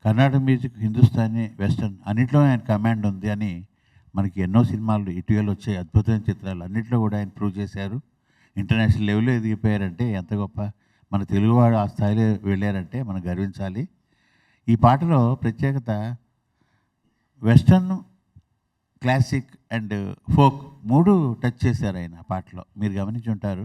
కర్ణాటక మ్యూజిక్, హిందుస్థానీ, వెస్టర్న్ అన్నింటిలో ఆయన కమాండ్ ఉంది అని మనకి ఎన్నో సినిమాలు ఇటీవల వచ్చే అద్భుతమైన చిత్రాలు అన్నింటిలో కూడా ఆయన ప్రూవ్ చేశారు. ఇంటర్నేషనల్ లెవెల్లో ఎదిగిపోయారంటే ఎంత గొప్ప. మన తెలుగువాడు ఆ స్థాయిలో వెళ్ళారంటే మనం గర్వించాలి. ఈ పాటలో ప్రత్యేకత western, classic and folk 3 touch చేశారు ఆయన పాటలో. మీరు గమనించి ఉంటారు,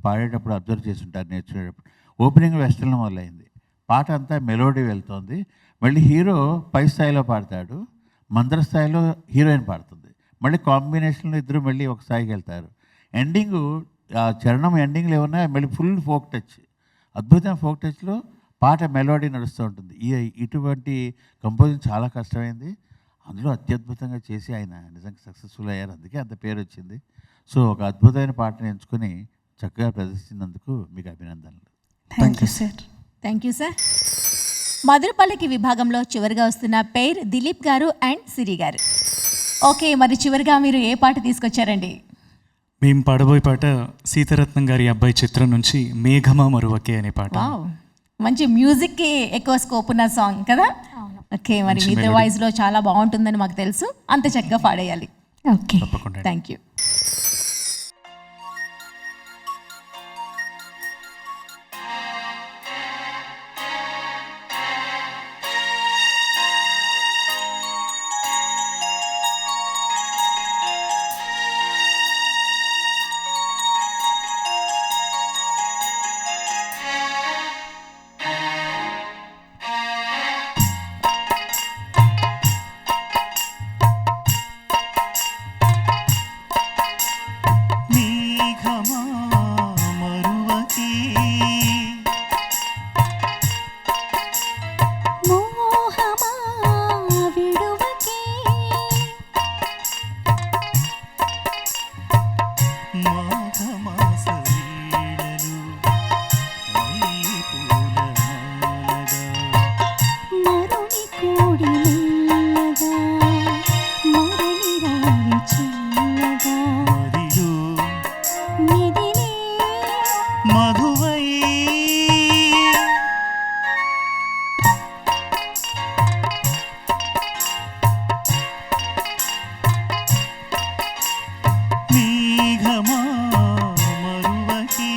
పాడేటప్పుడు అబ్జర్వ్ చేసి ఉంటారు, నేర్చుకునేటప్పుడు. ఓపెనింగ్ వెస్టర్న్లో మొదలైంది, పాట అంతా మెలోడీ వెళ్తుంది. మళ్ళీ హీరో పై స్థాయిలో పాడతాడు, మందర స్థాయిలో హీరోయిన్ పాడుతుంది. మళ్ళీ కాంబినేషన్లో ఇద్దరు మళ్ళీ ఒక స్థాయికి వెళ్తారు. ఎండింగు ఆ చరణం ఎండింగ్లో ఏమన్నా మళ్ళీ ఫుల్ ఫోక్ టచ్, అద్భుతమైన ఫోక్ టచ్లో పాట మెలోడీ నడుస్తూ ఉంటుంది. ఇటువంటి కంపోజింగ్ చాలా కష్టమైంది. అందులో అత్యద్భుతంగా చేసి ఆయన నిజంగా సక్సెస్ఫుల్ అయ్యారు. అందుకే అంత పేరు వచ్చింది. సో ఒక అద్భుతమైన పాటను ఎంచుకొని చక్కగా ప్రదర్శించినందుకు మీకు అభినందనలు. Thank you sir. Thank you sir. మధురపల్లికి విభాగంలో చివరిగా వస్తున్న పేర్ దిలీప్ గారు అండ్ సిరి గారు. ఓకే, మరి చివరిగా మీరు ఏ పాట తీసుకొచ్చారండి? మేము పాడబోయే పాట సీతారత్నం గారి అబ్బాయి చిత్రం నుంచి మేఘమా మరువకే అనే పాట. వావ్, మంచి మ్యూజిక్కి ఎక్కువ స్కోప్ ఉన్న సాంగ్ కదా. ఓకే, మరి మీ వాయిస్లో చాలా బాగుంటుందని మాకు తెలుసు, అంత చక్కగా పాడేయాలి. ఓకే, తప్పకుండా. Thank you. మేఘమా మరువకే మోహమా విడువకే మాఘమాస వీణలు మల్లె పూల మాలగా మరుని కూడి మెల్లగా మరలి రావి చల్లగా మదిలో మెదిలే మధువై మేఘమా మరువకే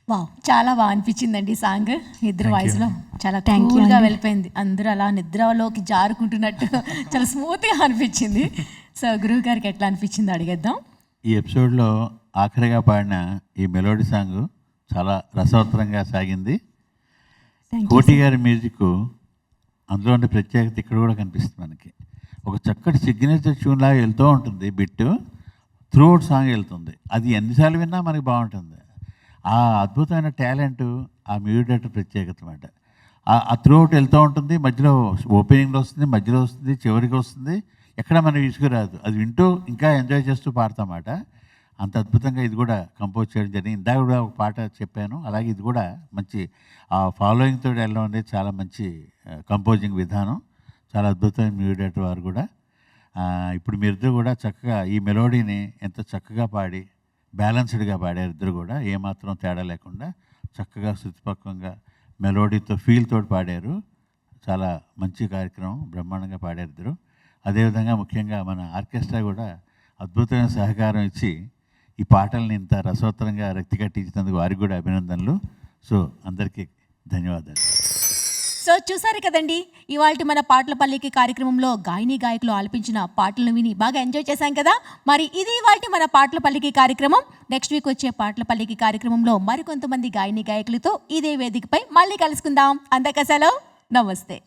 వావ్, చాలా బాగా అనిపించిందండి సాంగ్. ఇద్దరు వాయిస్లో చాలా Thank you కూల్గా అండి. వెళ్ళిపోయింది. అందరూ అలా నిద్రలోకి జారుకుంటున్నట్టు చాలా స్మూత్గా అనిపించింది. సో గురువు గారికి ఎట్లా అనిపించిందో అడిగేద్దాం. ఈ ఎపిసోడ్లో ఆఖరిగా పాడిన ఈ మెలోడీ సాంగ్ చాలా రసవత్తరంగా సాగింది. కోటి గారి మ్యూజిక్, అందులో ఉండే ప్రత్యేకత ఇక్కడ కూడా కనిపిస్తుంది మనకి. ఒక చక్కటి సిగ్నేచర్ ట్యూన్ లాగా వెళ్తూ ఉంటుంది, బిట్ త్రూ అవుట్ సాంగ్ వెళ్తుంది. అది ఎన్నిసార్లు విన్నా మనకి బాగుంటుంది. ఆ అద్భుతమైన టాలెంట్ ఆ మ్యూజిక్ డైరెక్టర్ ప్రత్యేకత అన్నమాట. ఆ త్రూ అవుట్ వెళ్తూ ఉంటుంది, మధ్యలో ఓపెనింగ్లో వస్తుంది, మధ్యలో వస్తుంది, చివరికి వస్తుంది, ఎక్కడ మనకి విసుగురాదు. అది వింటూ ఇంకా ఎంజాయ్ చేస్తూ పాడతామాట. అంత అద్భుతంగా ఇది కూడా కంపోజ్ చేయడం జరిగింది. ఇందాక కూడా ఒక పాట చెప్పాను, అలాగే ఇది కూడా మంచి ఆ ఫాలోయింగ్ తోటి వెళ్ళడం అనేది చాలా మంచి కంపోజింగ్ విధానం. చాలా అద్భుతమైన మ్యూజిక్ డైరెక్టర్ వారు కూడా. ఇప్పుడు మీరిద్దరు కూడా చక్కగా ఈ మెలోడీని ఎంతో చక్కగా పాడి బ్యాలెన్స్డ్గా పాడారు. ఇద్దరు కూడా ఏమాత్రం తేడా లేకుండా చక్కగా శృతిపక్వంగా మెలోడీతో ఫీల్ తోటి పాడారు. చాలా మంచి కార్యక్రమం, బ్రహ్మాండంగా పాడారు ఇద్దరు. అదేవిధంగా ముఖ్యంగా మన ఆర్కెస్ట్రా కూడా అద్భుతమైన సహకారం ఇచ్చి ఈ పాటల్ని ఇంత రసవత్తరంగా రక్తి కట్టించినందుకు వారికి కూడా అభినందనలు. సో అందరికీ ధన్యవాదాలు. సో చూసారు కదండి, ఇవాళ మన పాటల పల్లికి కార్యక్రమంలో గాయని గాయకులు ఆలపించిన పాటలను విని బాగా ఎంజాయ్ చేశాం కదా. మరి ఇది ఇవాళ మన పాటల పల్లికి కార్యక్రమం. నెక్స్ట్ వీక్ వచ్చే పాటల పల్లికి కార్యక్రమంలో మరికొంతమంది గాయని గాయకులతో ఇదే వేదికపై మళ్ళీ కలుసుకుందాం. అందరికీ సెలవు, నమస్తే.